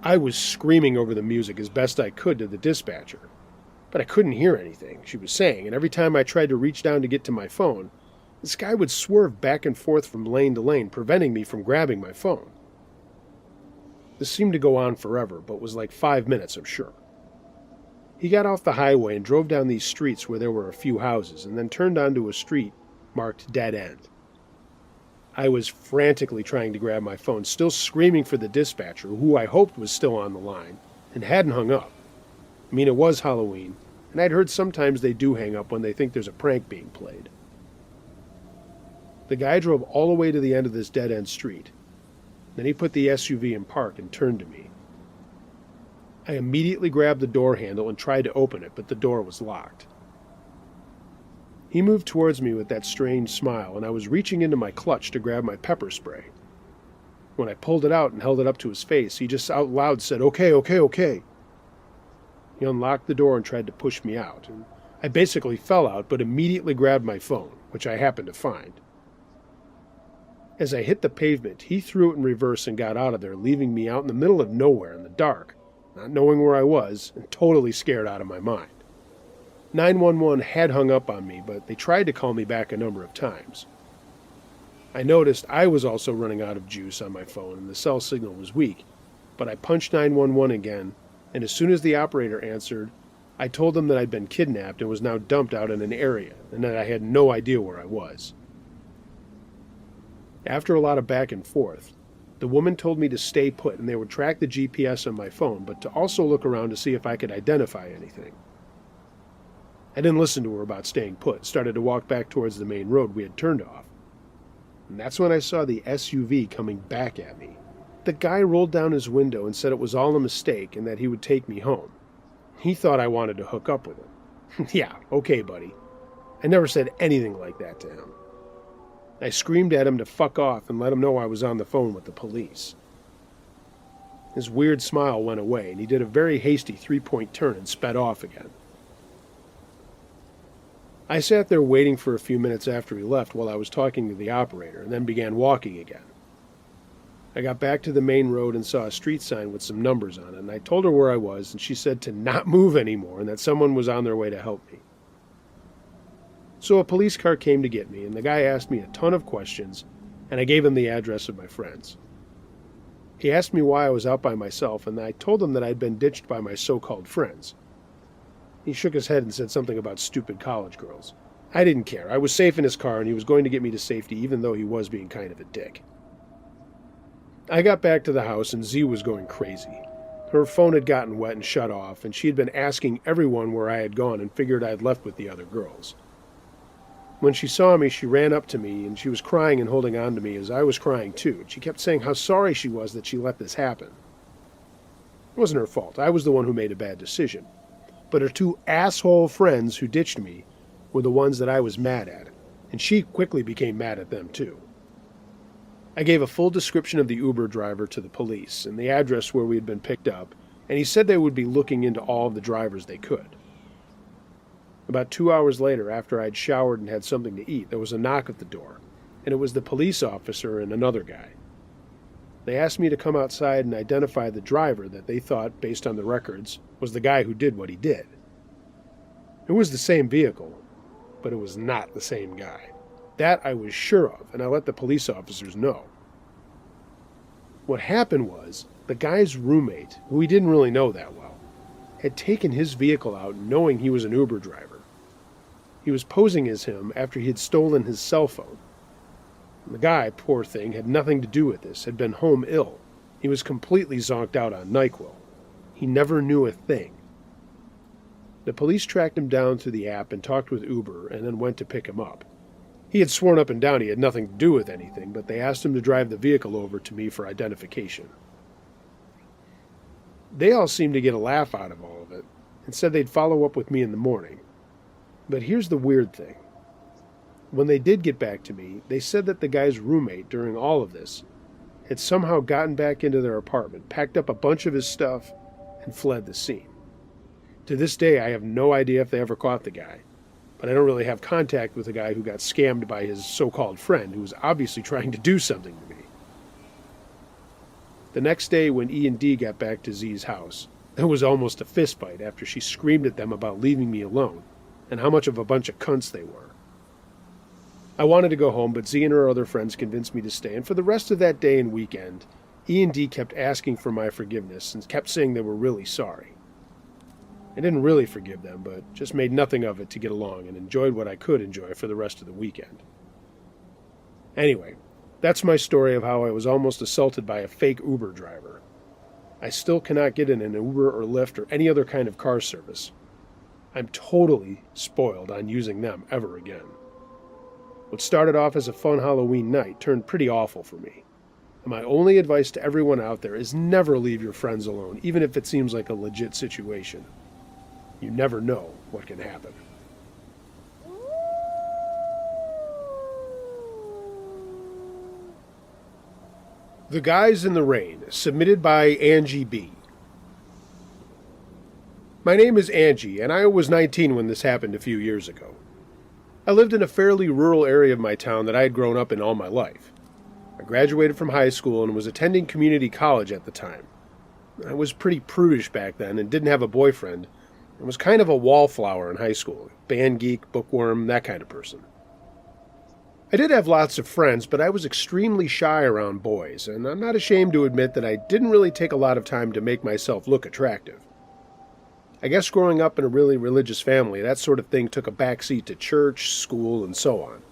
I was screaming over the music as best I could to the dispatcher, but I couldn't hear anything she was saying, and every time I tried to reach down to get to my phone, this guy would swerve back and forth from lane to lane, preventing me from grabbing my phone. This seemed to go on forever, but was like 5 minutes, I'm sure. He got off the highway and drove down these streets where there were a few houses, and then turned onto a street marked dead end. I was frantically trying to grab my phone, still screaming for the dispatcher, who I hoped was still on the line, and hadn't hung up. I mean, it was Halloween, and I'd heard sometimes they do hang up when they think there's a prank being played. The guy drove all the way to the end of this dead-end street. Then he put the SUV in park and turned to me. I immediately grabbed the door handle and tried to open it, but the door was locked. He moved towards me with that strange smile, and I was reaching into my clutch to grab my pepper spray. When I pulled it out and held it up to his face, he just out loud said, "Okay, okay, okay." He unlocked the door and tried to push me out, and I basically fell out, but immediately grabbed my phone, which I happened to find. As I hit the pavement, he threw it in reverse and got out of there, leaving me out in the middle of nowhere in the dark, not knowing where I was, and totally scared out of my mind. 911 had hung up on me, but they tried to call me back a number of times. I noticed I was also running out of juice on my phone, and the cell signal was weak, but I punched 911 again, and as soon as the operator answered, I told them that I'd been kidnapped and was now dumped out in an area, and that I had no idea where I was. After a lot of back and forth, the woman told me to stay put and they would track the GPS on my phone, but to also look around to see if I could identify anything. I didn't listen to her about staying put, started to walk back towards the main road we had turned off. And that's when I saw the SUV coming back at me. The guy rolled down his window and said it was all a mistake and that he would take me home. He thought I wanted to hook up with him. Yeah, okay, buddy. I never said anything like that to him. I screamed at him to fuck off and let him know I was on the phone with the police. His weird smile went away, and he did a very hasty three-point turn and sped off again. I sat there waiting for a few minutes after he left while I was talking to the operator, and then began walking again. I got back to the main road and saw a street sign with some numbers on it, and I told her where I was, and she said to not move anymore and that someone was on their way to help me. So a police car came to get me, and the guy asked me a ton of questions, and I gave him the address of my friends. He asked me why I was out by myself, and I told him that I'd been ditched by my so-called friends. He shook his head and said something about stupid college girls. I didn't care. I was safe in his car, and he was going to get me to safety, even though he was being kind of a dick. I got back to the house, and Z was going crazy. Her phone had gotten wet and shut off, and she had been asking everyone where I had gone and figured I had left with the other girls. When she saw me, she ran up to me, and she was crying and holding on to me as I was crying too. She kept saying how sorry she was that she let this happen. It wasn't her fault. I was the one who made a bad decision. But her two asshole friends who ditched me were the ones that I was mad at, and she quickly became mad at them too. I gave a full description of the Uber driver to the police and the address where we had been picked up, and he said they would be looking into all of the drivers they could. About 2 hours later, after I'd showered and had something to eat, there was a knock at the door, and it was the police officer and another guy. They asked me to come outside and identify the driver that they thought, based on the records, was the guy who did what he did. It was the same vehicle, but it was not the same guy. That I was sure of, and I let the police officers know. What happened was, the guy's roommate, who we didn't really know that well, had taken his vehicle out knowing he was an Uber driver. He was posing as him after he had stolen his cell phone. The guy, poor thing, had nothing to do with this, had been home ill. He was completely zonked out on NyQuil. He never knew a thing. The police tracked him down through the app and talked with Uber and then went to pick him up. He had sworn up and down he had nothing to do with anything, but they asked him to drive the vehicle over to me for identification. They all seemed to get a laugh out of all of it and said they'd follow up with me in the morning. But here's the weird thing. When they did get back to me, they said that the guy's roommate during all of this had somehow gotten back into their apartment, packed up a bunch of his stuff, and fled the scene. To this day, I have no idea if they ever caught the guy, but I don't really have contact with the guy who got scammed by his so-called friend, who was obviously trying to do something to me. The next day, when E and D got back to Z's house, there was almost a fistfight after she screamed at them about leaving me alone, and how much of a bunch of cunts they were. I wanted to go home, but Z and her other friends convinced me to stay, and for the rest of that day and weekend, E and D kept asking for my forgiveness and kept saying they were really sorry. I didn't really forgive them, but just made nothing of it to get along and enjoyed what I could enjoy for the rest of the weekend. Anyway, that's my story of how I was almost assaulted by a fake Uber driver. I still cannot get in an Uber or Lyft or any other kind of car service. I'm totally spoiled on using them ever again. What started off as a fun Halloween night turned pretty awful for me. And my only advice to everyone out there is never leave your friends alone, even if it seems like a legit situation. You never know what can happen. The Guys in the Rain, submitted by Angie B. My name is Angie, and I was 19 when this happened a few years ago. I lived in a fairly rural area of my town that I had grown up in all my life. I graduated from high school and was attending community college at the time. I was pretty prudish back then and didn't have a boyfriend, and was kind of a wallflower in high school, band geek, bookworm, that kind of person. I did have lots of friends, but I was extremely shy around boys, and I'm not ashamed to admit that I didn't really take a lot of time to make myself look attractive. I guess growing up in a really religious family, that sort of thing took a backseat to church, school, and so on.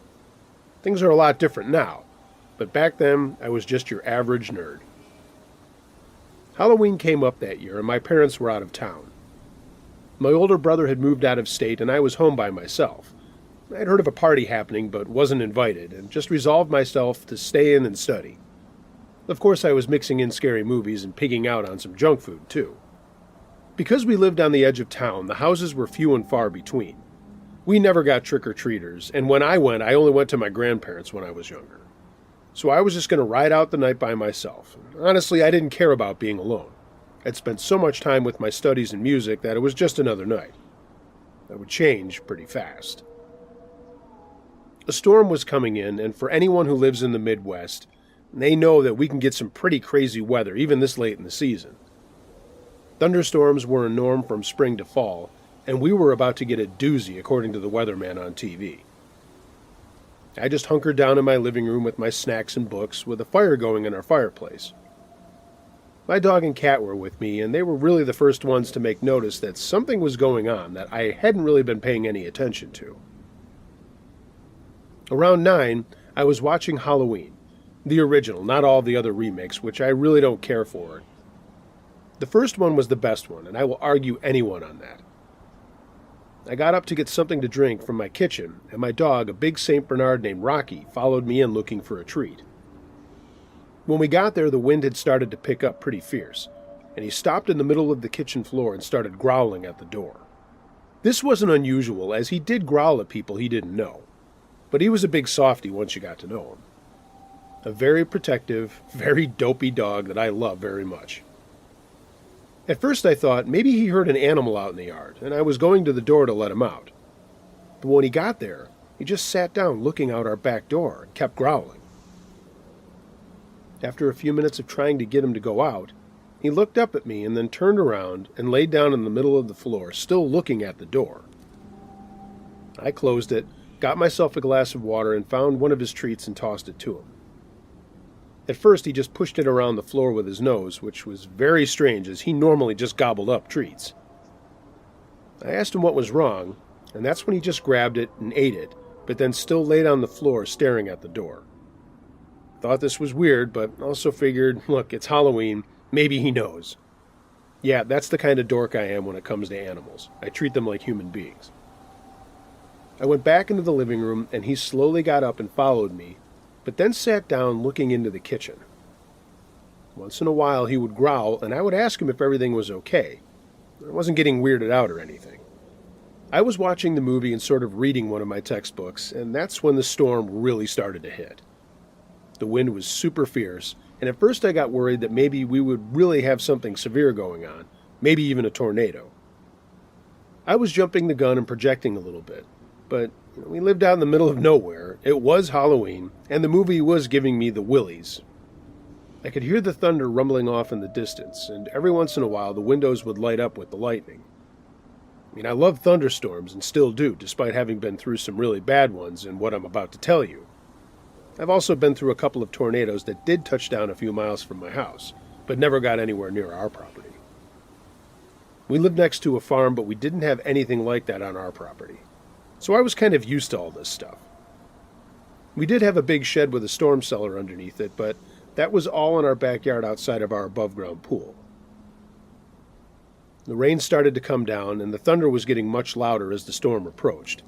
Things are a lot different now, but back then, I was just your average nerd. Halloween came up that year, and my parents were out of town. My older brother had moved out of state, and I was home by myself. I'd heard of a party happening, but wasn't invited, and just resolved myself to stay in and study. Of course, I was mixing in scary movies and pigging out on some junk food, too. Because we lived on the edge of town, the houses were few and far between. We never got trick-or-treaters, and when I went, I only went to my grandparents when I was younger. So I was just going to ride out the night by myself. Honestly, I didn't care about being alone. I'd spent so much time with my studies and music that it was just another night. That would change pretty fast. A storm was coming in, and for anyone who lives in the Midwest, they know that we can get some pretty crazy weather, even this late in the season. Thunderstorms were a norm from spring to fall, and we were about to get a doozy according to the weatherman on TV. I just hunkered down in my living room with my snacks and books, with a fire going in our fireplace. My dog and cat were with me, and they were really the first ones to make notice that something was going on that I hadn't really been paying any attention to. Around 9, I was watching Halloween, the original, not all the other remakes, which I really don't care for. The first one was the best one, and I will argue anyone on that. I got up to get something to drink from my kitchen, and my dog, a big St. Bernard named Rocky, followed me in looking for a treat. When we got there, the wind had started to pick up pretty fierce, and he stopped in the middle of the kitchen floor and started growling at the door. This wasn't unusual, as he did growl at people he didn't know, but he was a big softy once you got to know him. A very protective, very dopey dog that I love very much. At first I thought maybe he heard an animal out in the yard, and I was going to the door to let him out. But when he got there, he just sat down looking out our back door and kept growling. After a few minutes of trying to get him to go out, he looked up at me and then turned around and laid down in the middle of the floor, still looking at the door. I closed it, got myself a glass of water, and found one of his treats and tossed it to him. At first, he just pushed it around the floor with his nose, which was very strange as he normally just gobbled up treats. I asked him what was wrong, and that's when he just grabbed it and ate it, but then still laid on the floor staring at the door. Thought this was weird, but also figured, look, it's Halloween, maybe he knows. Yeah, that's the kind of dork I am when it comes to animals. I treat them like human beings. I went back into the living room, and he slowly got up and followed me, but then sat down looking into the kitchen. Once in a while he would growl, and I would ask him if everything was okay. I wasn't getting weirded out or anything. I was watching the movie and sort of reading one of my textbooks, and that's when the storm really started to hit. The wind was super fierce, and at first I got worried that maybe we would really have something severe going on, maybe even a tornado. I was jumping the gun and projecting a little bit, but we lived out in the middle of nowhere, it was Halloween, and the movie was giving me the willies. I could hear the thunder rumbling off in the distance, and every once in a while the windows would light up with the lightning. I love thunderstorms and still do, despite having been through some really bad ones and what I'm about to tell you. I've also been through a couple of tornadoes that did touch down a few miles from my house, but never got anywhere near our property. We lived next to a farm, but we didn't have anything like that on our property, so I was kind of used to all this stuff. We did have a big shed with a storm cellar underneath it, but that was all in our backyard outside of our above-ground pool. The rain started to come down, and the thunder was getting much louder as the storm approached.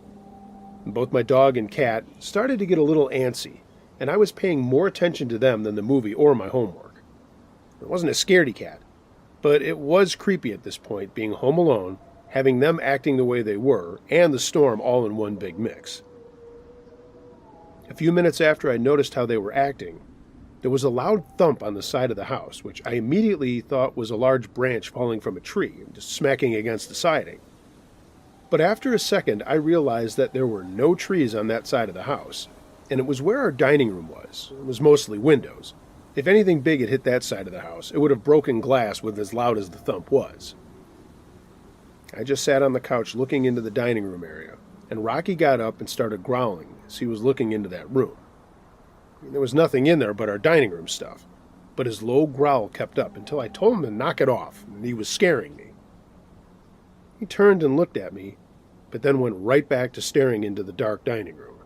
Both my dog and cat started to get a little antsy, and I was paying more attention to them than the movie or my homework. It wasn't a scaredy cat, but it was creepy at this point, being home alone, having them acting the way they were, and the storm all in one big mix. A few minutes after I noticed how they were acting, there was a loud thump on the side of the house, which I immediately thought was a large branch falling from a tree and just smacking against the siding. But after a second, I realized that there were no trees on that side of the house, and it was where our dining room was. It was mostly windows. If anything big had hit that side of the house, it would have broken glass with as loud as the thump was. I just sat on the couch looking into the dining room area, and Rocky got up and started growling as he was looking into that room. There was nothing in there but our dining room stuff, but his low growl kept up until I told him to knock it off, and he was scaring me. He turned and looked at me, but then went right back to staring into the dark dining room.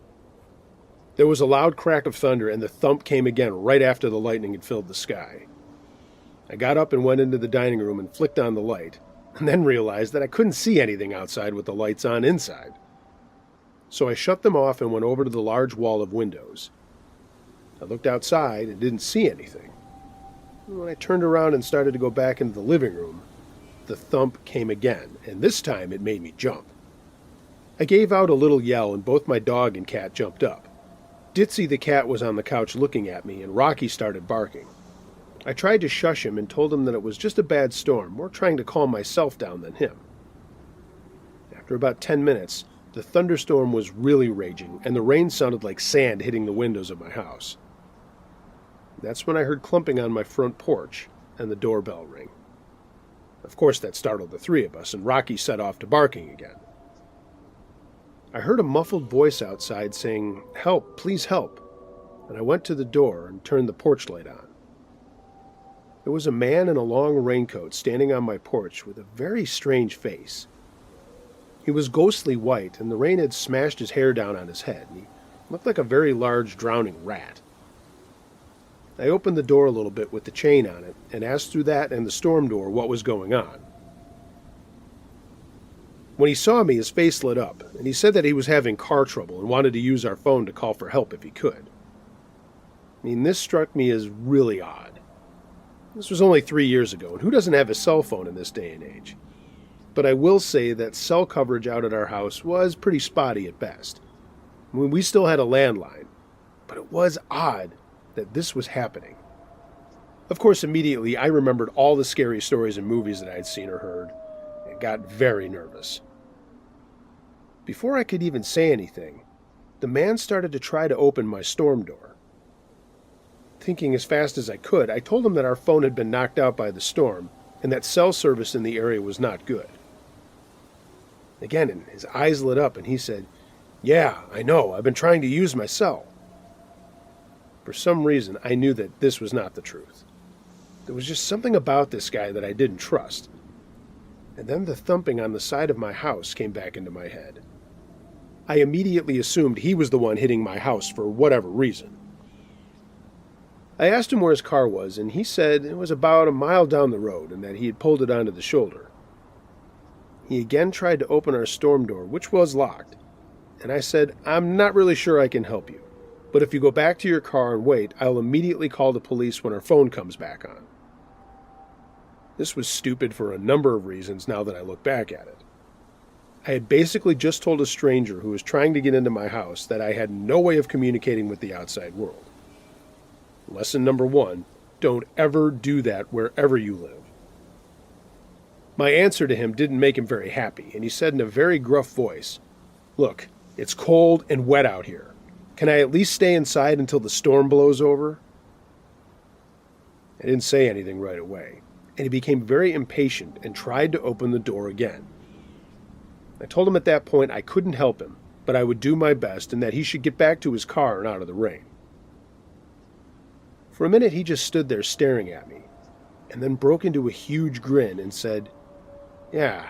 There was a loud crack of thunder, and the thump came again right after the lightning had filled the sky. I got up and went into the dining room and flicked on the light, and then realized that I couldn't see anything outside with the lights on inside. So I shut them off and went over to the large wall of windows. I looked outside and didn't see anything. When I turned around and started to go back into the living room, the thump came again, and this time it made me jump. I gave out a little yell, and both my dog and cat jumped up. Ditzy the cat was on the couch looking at me, and Rocky started barking. I tried to shush him and told him that it was just a bad storm, more trying to calm myself down than him. After about 10 minutes, the thunderstorm was really raging, and the rain sounded like sand hitting the windows of my house. That's when I heard clumping on my front porch and the doorbell ring. Of course, that startled the three of us, and Rocky set off to barking again. I heard a muffled voice outside saying, "Help, please help," and I went to the door and turned the porch light on. There was a man in a long raincoat standing on my porch with a very strange face. He was ghostly white, and the rain had smashed his hair down on his head, and he looked like a very large drowning rat. I opened the door a little bit with the chain on it, and asked through that and the storm door what was going on. When he saw me, his face lit up, and he said that he was having car trouble and wanted to use our phone to call for help if he could. This struck me as really odd. This was only 3 years ago, and who doesn't have a cell phone in this day and age? But I will say that cell coverage out at our house was pretty spotty at best. We still had a landline, but it was odd that this was happening. Of course, immediately I remembered all the scary stories and movies that I had seen or heard, and got very nervous. Before I could even say anything, the man started to try to open my storm door. Thinking as fast as I could, I told him that our phone had been knocked out by the storm and that cell service in the area was not good. Again, his eyes lit up and he said, "Yeah, I know, I've been trying to use my cell." For some reason, I knew that this was not the truth. There was just something about this guy that I didn't trust. And then the thumping on the side of my house came back into my head. I immediately assumed he was the one hitting my house for whatever reason. I asked him where his car was, and he said it was about a mile down the road and that he had pulled it onto the shoulder. He again tried to open our storm door, which was locked, and I said, "I'm not really sure I can help you, but if you go back to your car and wait, I'll immediately call the police when our phone comes back on." This was stupid for a number of reasons now that I look back at it. I had basically just told a stranger who was trying to get into my house that I had no way of communicating with the outside world. Lesson number 1, don't ever do that wherever you live. My answer to him didn't make him very happy, and he said in a very gruff voice, "Look, it's cold and wet out here. Can I at least stay inside until the storm blows over?" I didn't say anything right away, and he became very impatient and tried to open the door again. I told him at that point I couldn't help him, but I would do my best and that he should get back to his car and out of the rain. For a minute he just stood there staring at me, and then broke into a huge grin and said, "Yeah,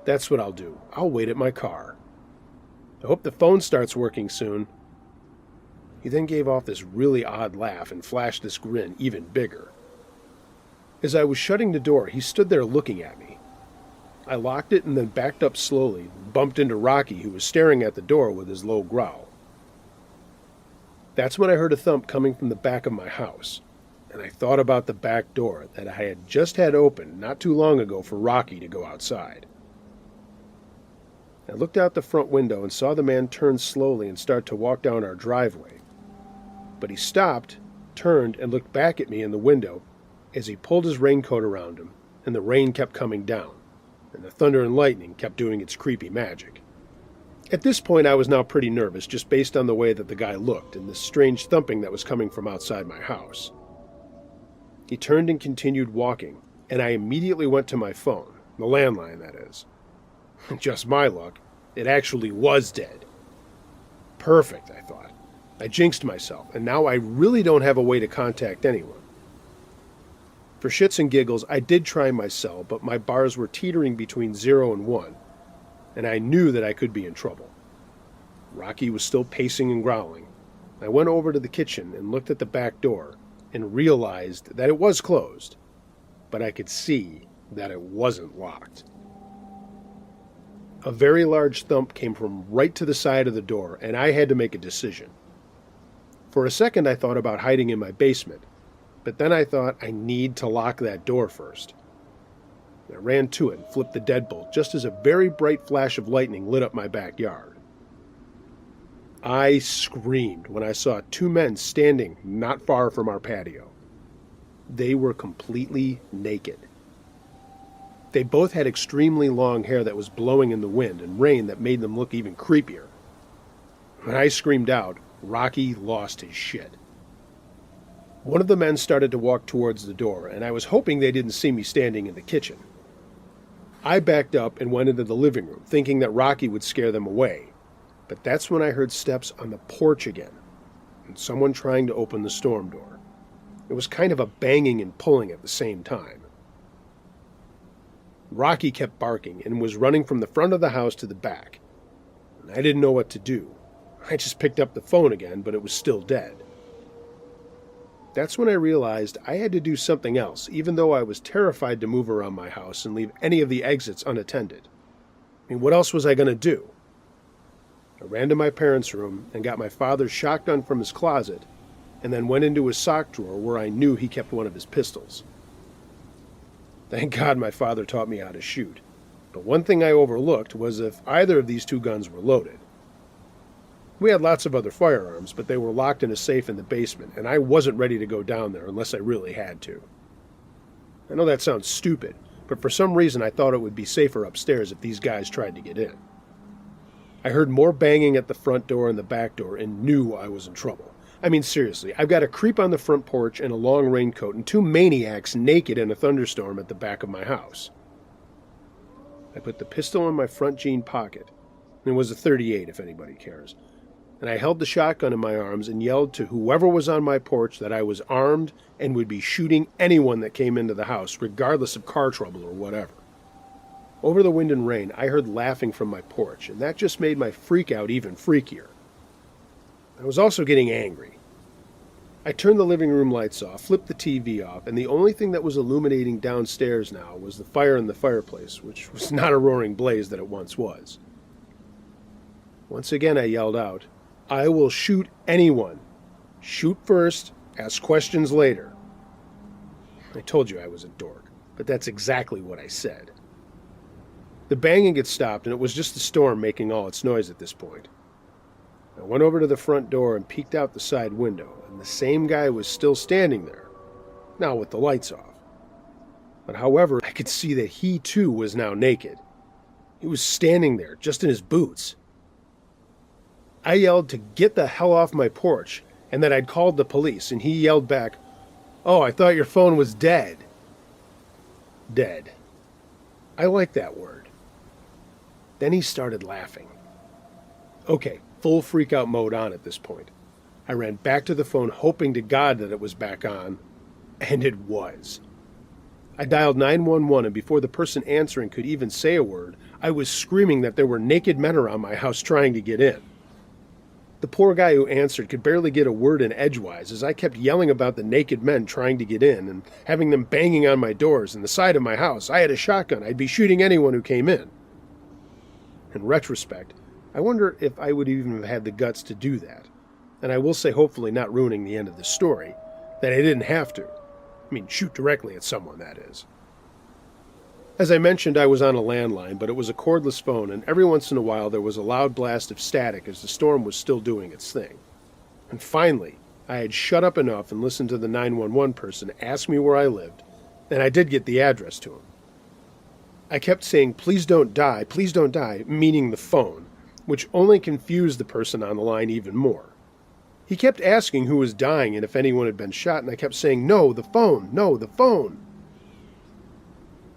that's what I'll do. I'll wait at my car. I hope the phone starts working soon." He then gave off this really odd laugh and flashed this grin even bigger. As I was shutting the door, he stood there looking at me. I locked it and then backed up slowly and bumped into Rocky, who was staring at the door with his low growl. That's when I heard a thump coming from the back of my house, and I thought about the back door that I had just had open not too long ago for Rocky to go outside. I looked out the front window and saw the man turn slowly and start to walk down our driveway. But he stopped, turned, and looked back at me in the window as he pulled his raincoat around him, and the rain kept coming down, and the thunder and lightning kept doing its creepy magic. At this point, I was now pretty nervous, just based on the way that the guy looked and the strange thumping that was coming from outside my house. He turned and continued walking, and I immediately went to my phone, the landline, that is. Just my luck, it actually was dead. Perfect, I thought. I jinxed myself, and now I really don't have a way to contact anyone. For shits and giggles, I did try my cell, but my bars were teetering between 0 and 1, and I knew that I could be in trouble. Rocky was still pacing and growling. I went over to the kitchen and looked at the back door and realized that it was closed, but I could see that it wasn't locked. A very large thump came from right to the side of the door, and I had to make a decision. For a second I thought about hiding in my basement, but then I thought I need to lock that door first. I ran to it and flipped the deadbolt just as a very bright flash of lightning lit up my backyard. I screamed when I saw 2 men standing not far from our patio. They were completely naked. They both had extremely long hair that was blowing in the wind and rain that made them look even creepier. When I screamed out, Rocky lost his shit. One of the men started to walk towards the door, and I was hoping they didn't see me standing in the kitchen. I backed up and went into the living room, thinking that Rocky would scare them away, but that's when I heard steps on the porch again, and someone trying to open the storm door. It was kind of a banging and pulling at the same time. Rocky kept barking and was running from the front of the house to the back, and I didn't know what to do. I just picked up the phone again, but it was still dead. That's when I realized I had to do something else, even though I was terrified to move around my house and leave any of the exits unattended. I mean, what else was I going to do? I ran to my parents' room and got my father's shotgun from his closet, and then went into his sock drawer where I knew he kept one of his pistols. Thank God my father taught me how to shoot, but one thing I overlooked was if either of these two guns were loaded. We had lots of other firearms, but they were locked in a safe in the basement, and I wasn't ready to go down there unless I really had to. I know that sounds stupid, but for some reason I thought it would be safer upstairs if these guys tried to get in. I heard more banging at the front door and the back door and knew I was in trouble. I mean, seriously, I've got a creep on the front porch in a long raincoat and two maniacs naked in a thunderstorm at the back of my house. I put the pistol in my front jean pocket. It was a .38 if anybody cares. And I held the shotgun in my arms and yelled to whoever was on my porch that I was armed and would be shooting anyone that came into the house, regardless of car trouble or whatever. Over the wind and rain, I heard laughing from my porch, and that just made my freak out even freakier. I was also getting angry. I turned the living room lights off, flipped the TV off, and the only thing that was illuminating downstairs now was the fire in the fireplace, which was not a roaring blaze that it once was. Once again I yelled out, "I will shoot anyone. Shoot first, ask questions later." I told you I was a dork, but that's exactly what I said. The banging had stopped, and it was just the storm making all its noise at this point. I went over to the front door and peeked out the side window, and the same guy was still standing there, now with the lights off. But however, I could see that he too was now naked. He was standing there, just in his boots. I yelled to get the hell off my porch, and that I'd called the police, and he yelled back, "Oh, I thought your phone was dead." Dead. I like that word. Then he started laughing. Okay, full freak-out mode on at this point. I ran back to the phone hoping to God that it was back on, and it was. I dialed 911, and before the person answering could even say a word, I was screaming that there were naked men around my house trying to get in. The poor guy who answered could barely get a word in edgewise as I kept yelling about the naked men trying to get in and having them banging on my doors and the side of my house. I had a shotgun. I'd be shooting anyone who came in. In retrospect, I wonder if I would even have had the guts to do that. And I will say, hopefully not ruining the end of the story, that I didn't have to. I mean, shoot directly at someone, that is. As I mentioned, I was on a landline, but it was a cordless phone, and every once in a while there was a loud blast of static as the storm was still doing its thing. And finally, I had shut up enough and listened to the 911 person ask me where I lived, and I did get the address to him. I kept saying, "Please don't die, meaning the phone, which only confused the person on the line even more. He kept asking who was dying and if anyone had been shot, and I kept saying, "No, the phone, no, the phone."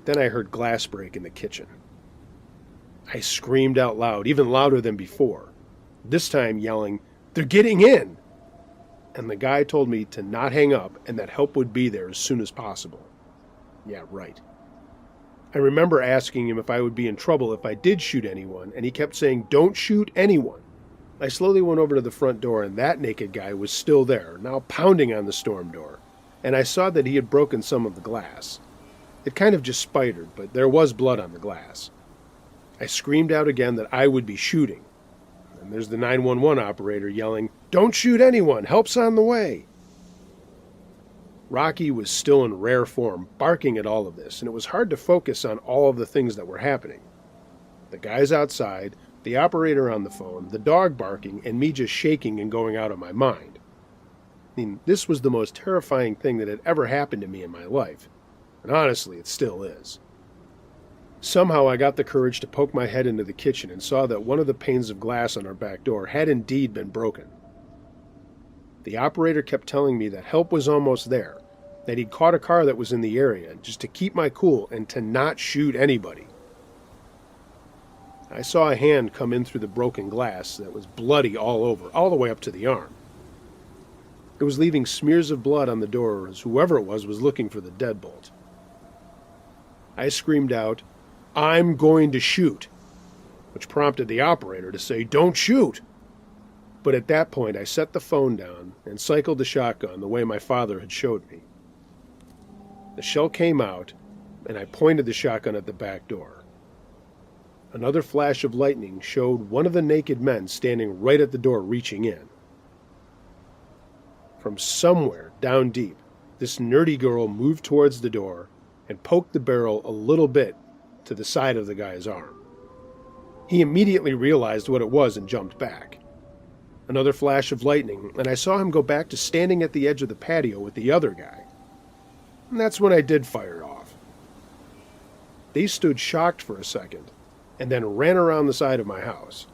Then I heard glass break in the kitchen. I screamed out loud, even louder than before, this time yelling, "They're getting in!" And the guy told me to not hang up and that help would be there as soon as possible. Yeah, right. I remember asking him if I would be in trouble if I did shoot anyone, and he kept saying, "Don't shoot anyone." I slowly went over to the front door, and that naked guy was still there, now pounding on the storm door, and I saw that he had broken some of the glass. It kind of just spittered, but there was blood on the glass. I screamed out again that I would be shooting, and there's the 911 operator yelling, "Don't shoot anyone, help's on the way." Rocky was still in rare form, barking at all of this, and it was hard to focus on all of the things that were happening. The guys outside, the operator on the phone, the dog barking, and me just shaking and going out of my mind. I mean, this was the most terrifying thing that had ever happened to me in my life, and honestly, it still is. Somehow I got the courage to poke my head into the kitchen and saw that one of the panes of glass on our back door had indeed been broken. The operator kept telling me that help was almost there, that he'd caught a car that was in the area, just to keep my cool and to not shoot anybody. I saw a hand come in through the broken glass that was bloody all over, all the way up to the arm. It was leaving smears of blood on the door as whoever it was looking for the deadbolt. I screamed out, "I'm going to shoot," which prompted the operator to say, "Don't shoot." But at that point, I set the phone down and cycled the shotgun the way my father had showed me. The shell came out, and I pointed the shotgun at the back door. Another flash of lightning showed one of the naked men standing right at the door reaching in. From somewhere down deep, this nerdy girl moved towards the door and poked the barrel a little bit to the side of the guy's arm. He immediately realized what it was and jumped back. Another flash of lightning, and I saw him go back to standing at the edge of the patio with the other guy. And that's when I did fire off. They stood shocked for a second, and then ran around the side of my house.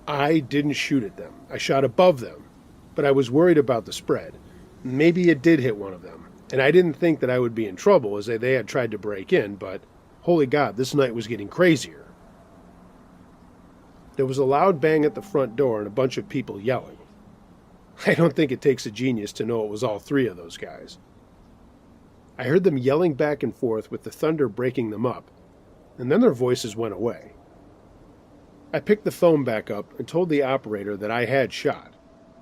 I didn't shoot at them. I shot above them, but I was worried about the spread. Maybe it did hit one of them, and I didn't think that I would be in trouble as they had tried to break in, but holy God, this night was getting crazier. There was a loud bang at the front door and a bunch of people yelling. I don't think it takes a genius to know it was all three of those guys. I heard them yelling back and forth with the thunder breaking them up, and then their voices went away. I picked the phone back up and told the operator that I had shot.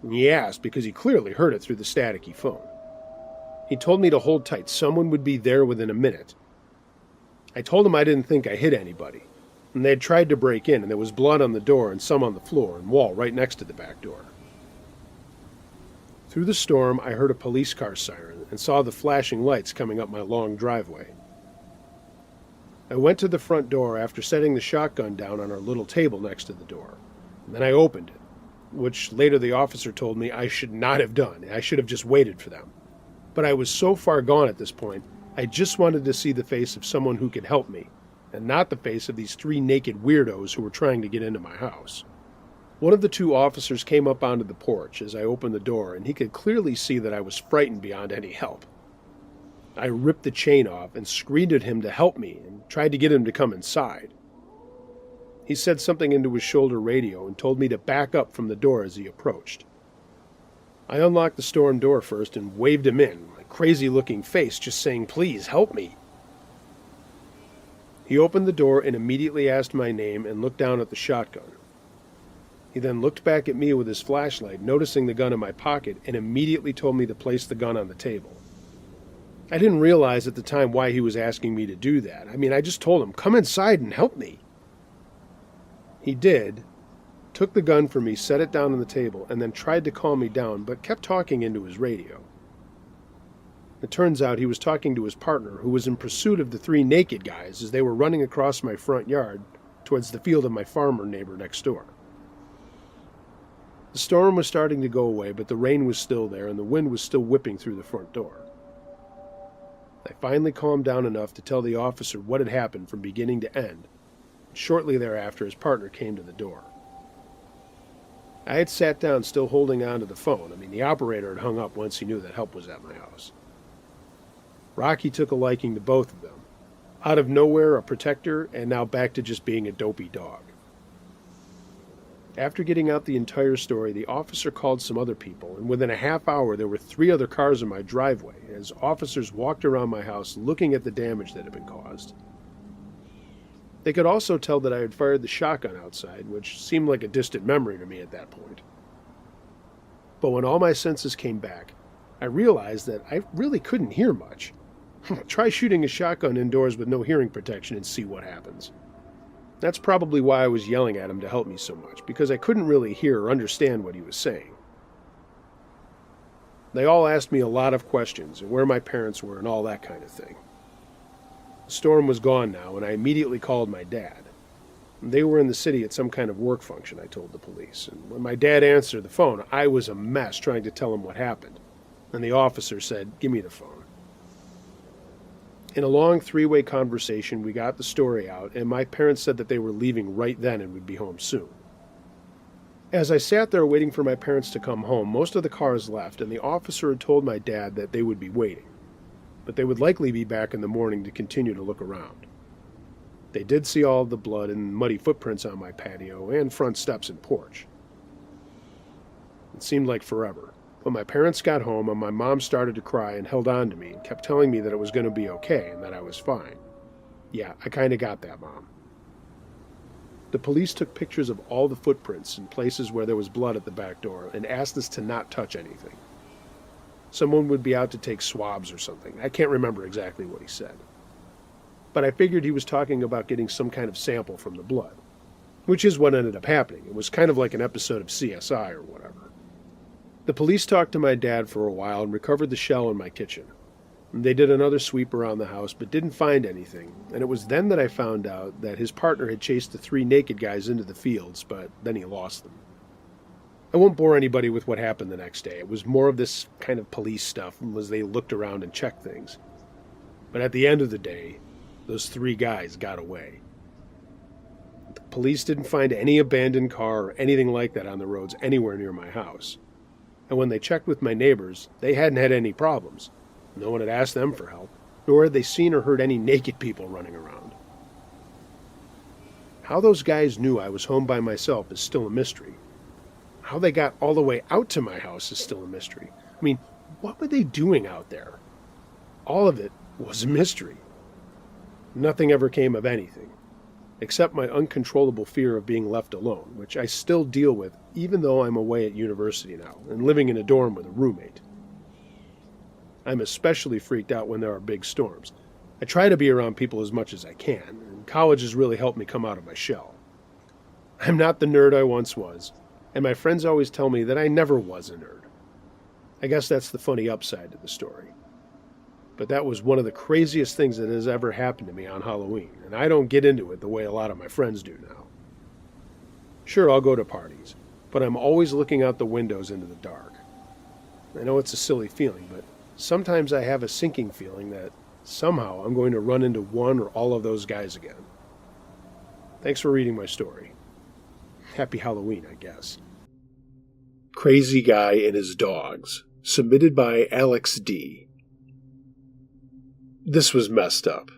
And he asked because he clearly heard it through the staticky phone. He told me to hold tight. Someone would be there within a minute. I told him I didn't think I hit anybody, and they had tried to break in, and there was blood on the door and some on the floor and wall right next to the back door. Through the storm, I heard a police car siren and saw the flashing lights coming up my long driveway. I went to the front door after setting the shotgun down on our little table next to the door. And then I opened it, which later the officer told me I should not have done. I should have just waited for them. But I was so far gone at this point, I just wanted to see the face of someone who could help me, and not the face of these three naked weirdos who were trying to get into my house. One of the two officers came up onto the porch as I opened the door, and he could clearly see that I was frightened beyond any help. I ripped the chain off and screamed at him to help me and tried to get him to come inside. He said something into his shoulder radio and told me to back up from the door as he approached. I unlocked the storm door first and waved him in, a crazy-looking face just saying, "Please, help me." He opened the door and immediately asked my name and looked down at the shotgun. He then looked back at me with his flashlight, noticing the gun in my pocket, and immediately told me to place the gun on the table. I didn't realize at the time why he was asking me to do that. I just told him, "Come inside and help me." He did, took the gun from me, set it down on the table, and then tried to calm me down, but kept talking into his radio. It turns out he was talking to his partner, who was in pursuit of the three naked guys as they were running across my front yard towards the field of my farmer neighbor next door. The storm was starting to go away, but the rain was still there, and the wind was still whipping through the front door. I finally calmed down enough to tell the officer what had happened from beginning to end. Shortly thereafter, his partner came to the door. I had sat down, still holding on to the phone. The operator had hung up once he knew that help was at my house. Rocky took a liking to both of them. Out of nowhere, a protector, and now back to just being a dopey dog. After getting out the entire story, the officer called some other people, and within a half hour there were 3 other cars in my driveway as officers walked around my house looking at the damage that had been caused. They could also tell that I had fired the shotgun outside, which seemed like a distant memory to me at that point. But when all my senses came back, I realized that I really couldn't hear much. Try shooting a shotgun indoors with no hearing protection and see what happens. That's probably why I was yelling at him to help me so much, because I couldn't really hear or understand what he was saying. They all asked me a lot of questions, and where my parents were and all that kind of thing. The storm was gone now, and I immediately called my dad. They were in the city at some kind of work function, I told the police, and when my dad answered the phone, I was a mess trying to tell him what happened, and the officer said, "Give me the phone." In a long 3-way conversation, we got the story out, and my parents said that they were leaving right then and would be home soon. As I sat there waiting for my parents to come home, most of the cars left, and the officer had told my dad that they would be waiting, but they would likely be back in the morning to continue to look around. They did see all of the blood and muddy footprints on my patio and front steps and porch. It seemed like forever. But my parents got home and my mom started to cry and held on to me and kept telling me that it was going to be okay and that I was fine. Yeah, I kind of got that, Mom. The police took pictures of all the footprints and places where there was blood at the back door and asked us to not touch anything. Someone would be out to take swabs or something. I can't remember exactly what he said. but I figured he was talking about getting some kind of sample from the blood, which is what ended up happening. It was kind of like an episode of CSI or whatever. The police talked to my dad for a while and recovered the shell in my kitchen. They did another sweep around the house, but didn't find anything, and it was then that I found out that his partner had chased the 3 naked guys into the fields, but then he lost them. I won't bore anybody with what happened the next day. It was more of this kind of police stuff as they looked around and checked things. But at the end of the day, those 3 guys got away. The police didn't find any abandoned car or anything like that on the roads anywhere near my house. And when they checked with my neighbors, they hadn't had any problems. No one had asked them for help, nor had they seen or heard any naked people running around. How those guys knew I was home by myself is still a mystery. How they got all the way out to my house is still a mystery. I mean, what were they doing out there? All of it was a mystery. Nothing ever came of anything, except my uncontrollable fear of being left alone, which I still deal with even though I'm away at university now and living in a dorm with a roommate. I'm especially freaked out when there are big storms. I try to be around people as much as I can, and college has really helped me come out of my shell. I'm not the nerd I once was, and my friends always tell me that I never was a nerd. I guess that's the funny upside to the story. But that was one of the craziest things that has ever happened to me on Halloween, and I don't get into it the way a lot of my friends do now. Sure, I'll go to parties, but I'm always looking out the windows into the dark. I know it's a silly feeling, but sometimes I have a sinking feeling that somehow I'm going to run into one or all of those guys again. Thanks for reading my story. Happy Halloween, I guess. Crazy Guy and His Dogs, submitted by Alex D. This was messed up.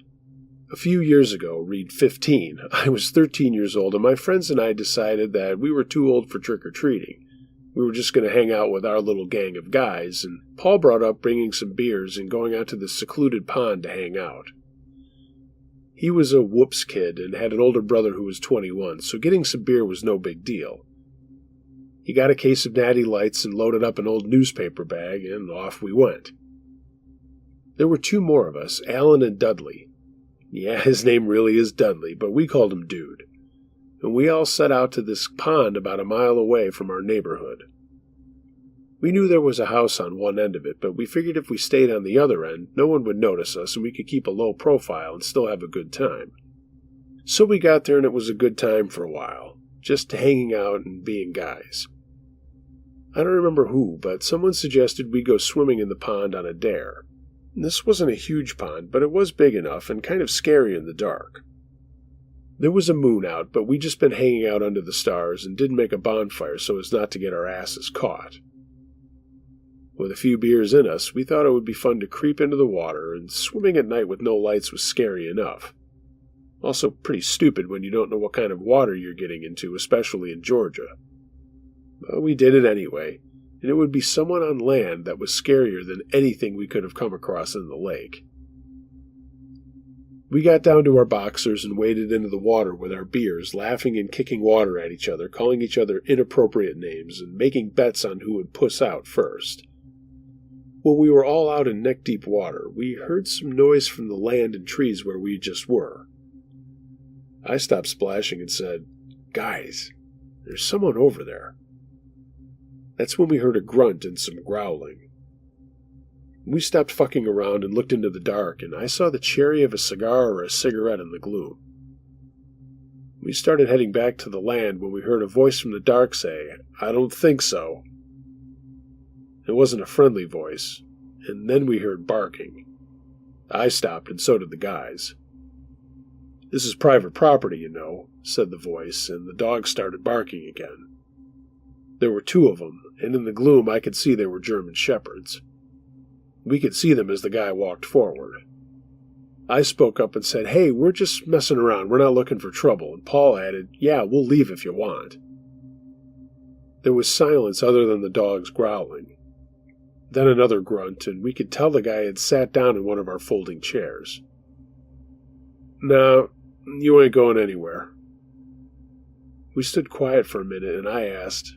A few years ago, read 15, I was 13 years old, and my friends and I decided that we were too old for trick-or-treating. We were just going to hang out with our little gang of guys, and Paul brought up bringing some beers and going out to this secluded pond to hang out. He was a whoops kid and had an older brother who was 21, so getting some beer was no big deal. He got a case of Natty Lights and loaded up an old newspaper bag, and off we went. There were 2 more of us, Alan and Dudley. Yeah, his name really is Dudley, but we called him Dude. And we all set out to this pond about a mile away from our neighborhood. We knew there was a house on one end of it, but we figured if we stayed on the other end, no one would notice us and we could keep a low profile and still have a good time. So we got there and it was a good time for a while, just hanging out and being guys. I don't remember who, but someone suggested we go swimming in the pond on a dare. This wasn't a huge pond, but it was big enough and kind of scary in the dark. There was a moon out, but we'd just been hanging out under the stars and didn't make a bonfire so as not to get our asses caught. With a few beers in us, we thought it would be fun to creep into the water, and swimming at night with no lights was scary enough. Also pretty stupid when you don't know what kind of water you're getting into, especially in Georgia. But we did it anyway, and it would be someone on land that was scarier than anything we could have come across in the lake. We got down to our boxers and waded into the water with our beers, laughing and kicking water at each other, calling each other inappropriate names, and making bets on who would puss out first. When we were all out in neck-deep water, we heard some noise from the land and trees where we just were. I stopped splashing and said, "Guys, there's someone over there." That's when we heard a grunt and some growling. We stopped fucking around and looked into the dark, and I saw the cherry of a cigar or a cigarette in the gloom. We started heading back to the land when we heard a voice from the dark say, "I don't think so." It wasn't a friendly voice, and then we heard barking. I stopped, and so did the guys. "This is private property, you know," said the voice, and the dogs started barking again. There were 2 of them, and in the gloom I could see they were German shepherds. We could see them as the guy walked forward. I spoke up and said, "Hey, we're just messing around, we're not looking for trouble," and Paul added, "Yeah, we'll leave if you want." There was silence other than the dogs growling. Then another grunt, and we could tell the guy had sat down in one of our folding chairs. "No, you ain't going anywhere." We stood quiet for a minute, and I asked,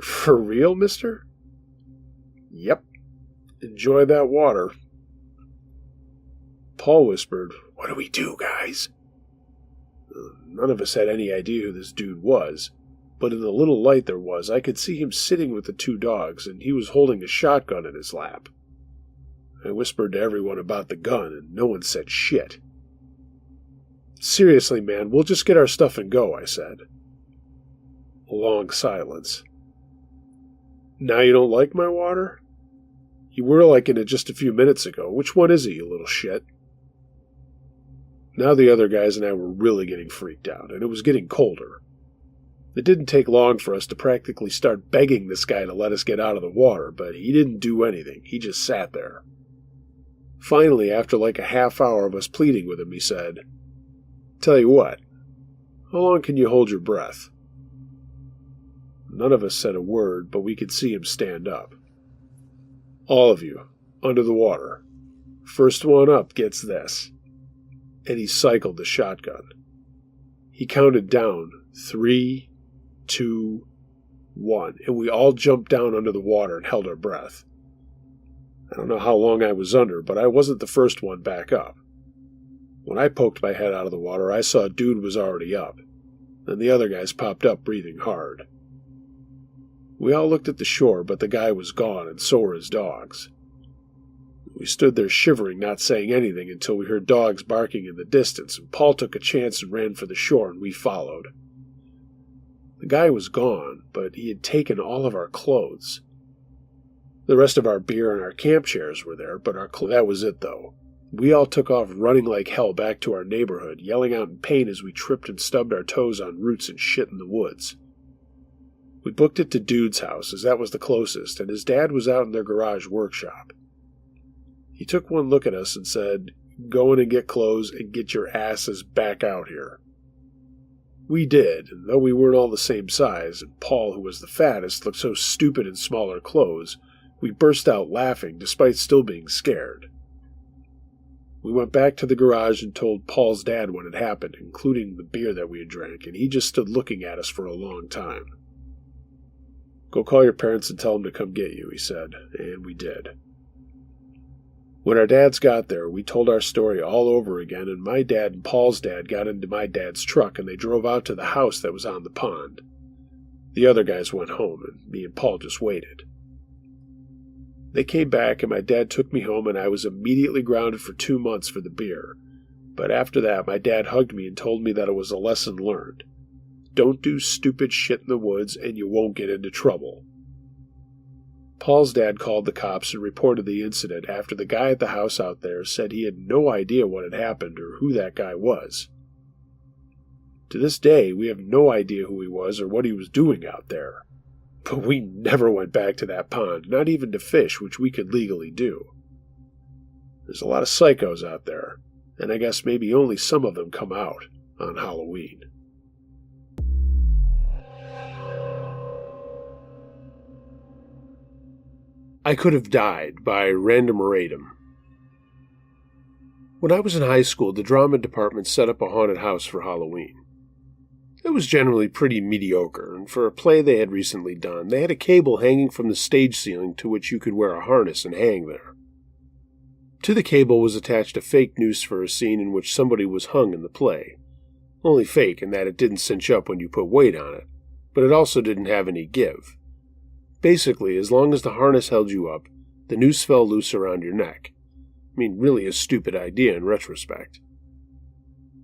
"For real, mister?" "Yep. Enjoy that water." Paul whispered, "What do we do, guys?" None of us had any idea who this dude was, but in the little light there was, I could see him sitting with the two dogs, and he was holding a shotgun in his lap. I whispered to everyone about the gun, and no one said shit. "Seriously, man, we'll just get our stuff and go," I said. A long silence. "Now you don't like my water? You were liking it just a few minutes ago. Which one is it, you little shit?" Now the other guys and I were really getting freaked out, and it was getting colder. It didn't take long for us to practically start begging this guy to let us get out of the water, but he didn't do anything. He just sat there. Finally, after like a half hour of us pleading with him, he said, "Tell you what, how long can you hold your breath?" None of us said a word, but we could see him stand up. "All of you, under the water. First one up gets this." And he cycled the shotgun. He counted down 3, 2, 1, and we all jumped down under the water and held our breath. I don't know how long I was under, but I wasn't the first one back up. When I poked my head out of the water, I saw a dude was already up. Then the other guys popped up, breathing hard. We all looked at the shore, but the guy was gone, and so were his dogs. We stood there shivering, not saying anything, until we heard dogs barking in the distance, and Paul took a chance and ran for the shore, and we followed. The guy was gone, but he had taken all of our clothes. The rest of our beer and our camp chairs were there, but that was it, though. We all took off running like hell back to our neighborhood, yelling out in pain as we tripped and stubbed our toes on roots and shit in the woods. We booked it to Dude's house, as that was the closest, and his dad was out in their garage workshop. He took one look at us and said, "Go in and get clothes and get your asses back out here." We did, and though we weren't all the same size, and Paul, who was the fattest, looked so stupid in smaller clothes, we burst out laughing despite still being scared. We went back to the garage and told Paul's dad what had happened, including the beer that we had drank, and he just stood looking at us for a long time. "Go call your parents and tell them to come get you," he said, and we did. When our dads got there, we told our story all over again, and my dad and Paul's dad got into my dad's truck, and they drove out to the house that was on the pond. The other guys went home, and me and Paul just waited. They came back, and my dad took me home, and I was immediately grounded for 2 months for the beer. But after that, my dad hugged me and told me that it was a lesson learned. Don't do stupid shit in the woods, and you won't get into trouble. Paul's dad called the cops and reported the incident after the guy at the house out there said he had no idea what had happened or who that guy was. To this day, we have no idea who he was or what he was doing out there. But we never went back to that pond, not even to fish, which we could legally do. There's a lot of psychos out there, and I guess maybe only some of them come out on Halloween. I Could Have Died by Random Radom. When I was in high school, the drama department set up a haunted house for Halloween. It was generally pretty mediocre, and for a play they had recently done, they had a cable hanging from the stage ceiling to which you could wear a harness and hang there. To the cable was attached a fake noose for a scene in which somebody was hung in the play. Only fake in that it didn't cinch up when you put weight on it, but it also didn't have any give. Basically, as long as the harness held you up, the noose fell loose around your neck. I mean, really a stupid idea in retrospect.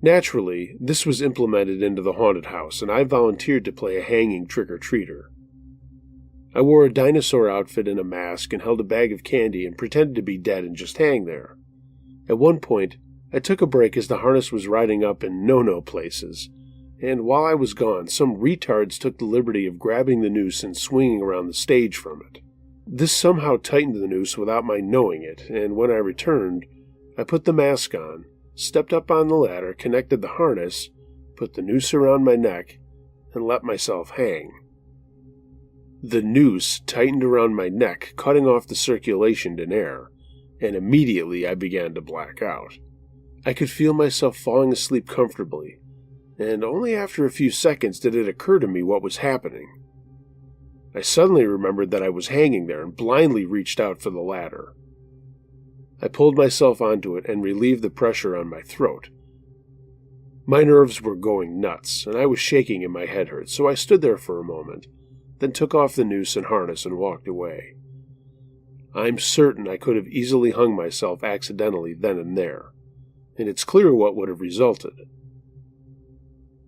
Naturally, this was implemented into the haunted house, and I volunteered to play a hanging trick-or-treater. I wore a dinosaur outfit and a mask and held a bag of candy and pretended to be dead and just hang there. At one point, I took a break as the harness was riding up in no-no places, and while I was gone, some retards took the liberty of grabbing the noose and swinging around the stage from it. This somehow tightened the noose without my knowing it, and when I returned, I put the mask on, stepped up on the ladder, connected the harness, put the noose around my neck, and let myself hang. The noose tightened around my neck, cutting off the circulation and air, and immediately I began to black out. I could feel myself falling asleep comfortably, and only after a few seconds did it occur to me what was happening. I suddenly remembered that I was hanging there and blindly reached out for the ladder. I pulled myself onto it and relieved the pressure on my throat. My nerves were going nuts, and I was shaking and my head hurt, so I stood there for a moment, then took off the noose and harness and walked away. I'm certain I could have easily hung myself accidentally then and there, and it's clear what would have resulted.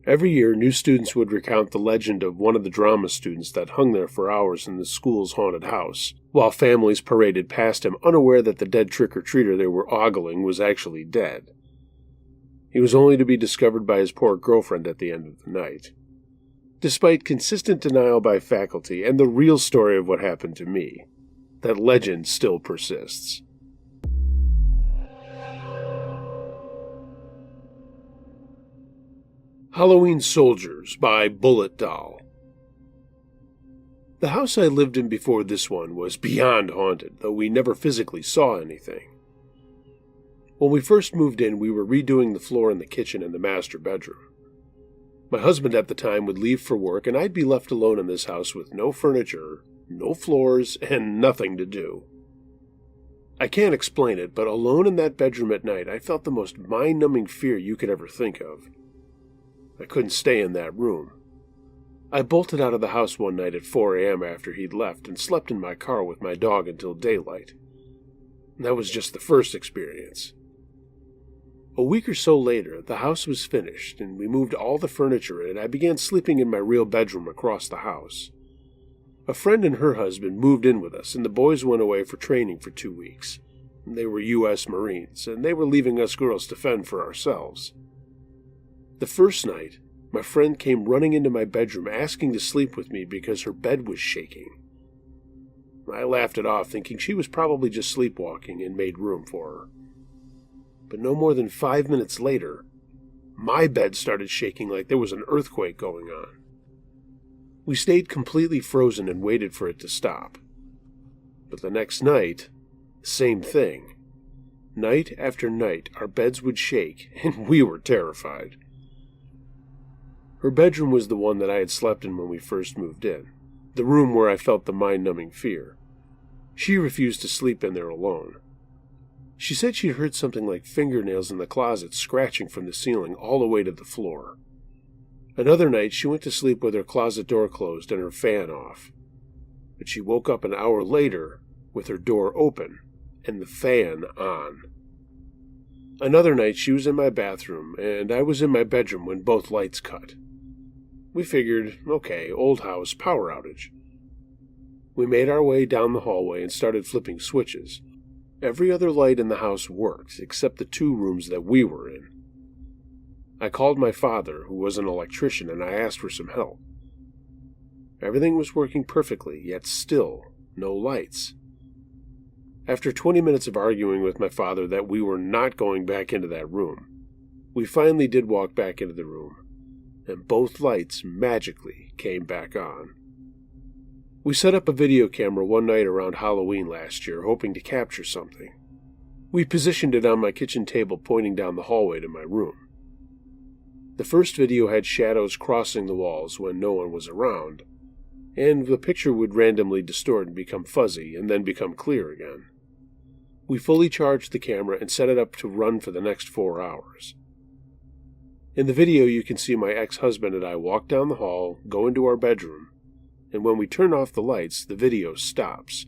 Every year, new students would recount the legend of one of the drama students that hung there for hours in the school's haunted house, while families paraded past him unaware that the dead trick-or-treater they were ogling was actually dead. He was only to be discovered by his poor girlfriend at the end of the night. Despite consistent denial by faculty and the real story of what happened to me, that legend still persists. Halloween Soldiers by Bullet Doll. The house I lived in before this one was beyond haunted, though we never physically saw anything. When we first moved in, we were redoing the floor in the kitchen and the master bedroom. My husband at the time would leave for work, and I'd be left alone in this house with no furniture, no floors, and nothing to do. I can't explain it, but alone in that bedroom at night, I felt the most mind-numbing fear you could ever think of. I couldn't stay in that room. I bolted out of the house one night at 4 a.m. after he'd left and slept in my car with my dog until daylight. That was just the first experience. A week or so later, the house was finished, and we moved all the furniture in, and I began sleeping in my real bedroom across the house. A friend and her husband moved in with us, and the boys went away for training for 2 weeks. They were U.S. Marines, and they were leaving us girls to fend for ourselves. The first night, my friend came running into my bedroom asking to sleep with me because her bed was shaking. I laughed it off, thinking she was probably just sleepwalking, and made room for her. But no more than 5 minutes later, my bed started shaking like there was an earthquake going on. We stayed completely frozen and waited for it to stop. But the next night, same thing. Night after night, our beds would shake, and we were terrified. Her bedroom was the one that I had slept in when we first moved in, the room where I felt the mind-numbing fear. She refused to sleep in there alone. She said she'd heard something like fingernails in the closet scratching from the ceiling all the way to the floor. Another night, she went to sleep with her closet door closed and her fan off. But she woke up an hour later with her door open and the fan on. Another night, she was in my bathroom, and I was in my bedroom when both lights cut. We figured, okay, old house, power outage. We made our way down the hallway and started flipping switches. Every other light in the house worked, except the 2 rooms that we were in. I called my father, who was an electrician, and I asked for some help. Everything was working perfectly, yet still no lights. After 20 minutes of arguing with my father that we were not going back into that room, we finally did walk back into the room, and both lights magically came back on. We set up a video camera one night around Halloween last year, hoping to capture something. We positioned it on my kitchen table pointing down the hallway to my room. The first video had shadows crossing the walls when no one was around, and the picture would randomly distort and become fuzzy and then become clear again. We fully charged the camera and set it up to run for the next 4 hours. In the video, you can see my ex-husband and I walk down the hall, go into our bedroom, and when we turn off the lights, the video stops.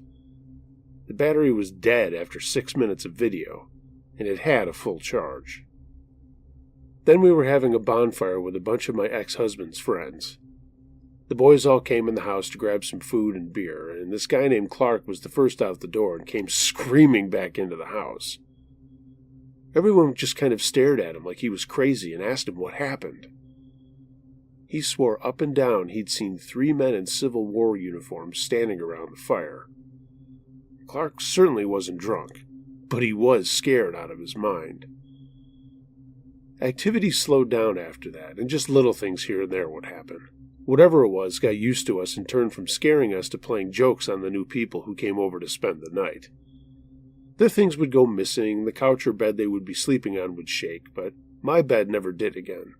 The battery was dead after 6 minutes of video, and it had a full charge. Then we were having a bonfire with a bunch of my ex-husband's friends. The boys all came in the house to grab some food and beer, and this guy named Clark was the first out the door and came screaming back into the house. Everyone just kind of stared at him like he was crazy and asked him what happened. He swore up and down he'd seen 3 men in Civil War uniforms standing around the fire. Clark certainly wasn't drunk, but he was scared out of his mind. Activity slowed down after that, and just little things here and there would happen. Whatever it was got used to us and turned from scaring us to playing jokes on the new people who came over to spend the night. Their things would go missing, the couch or bed they would be sleeping on would shake, but my bed never did again.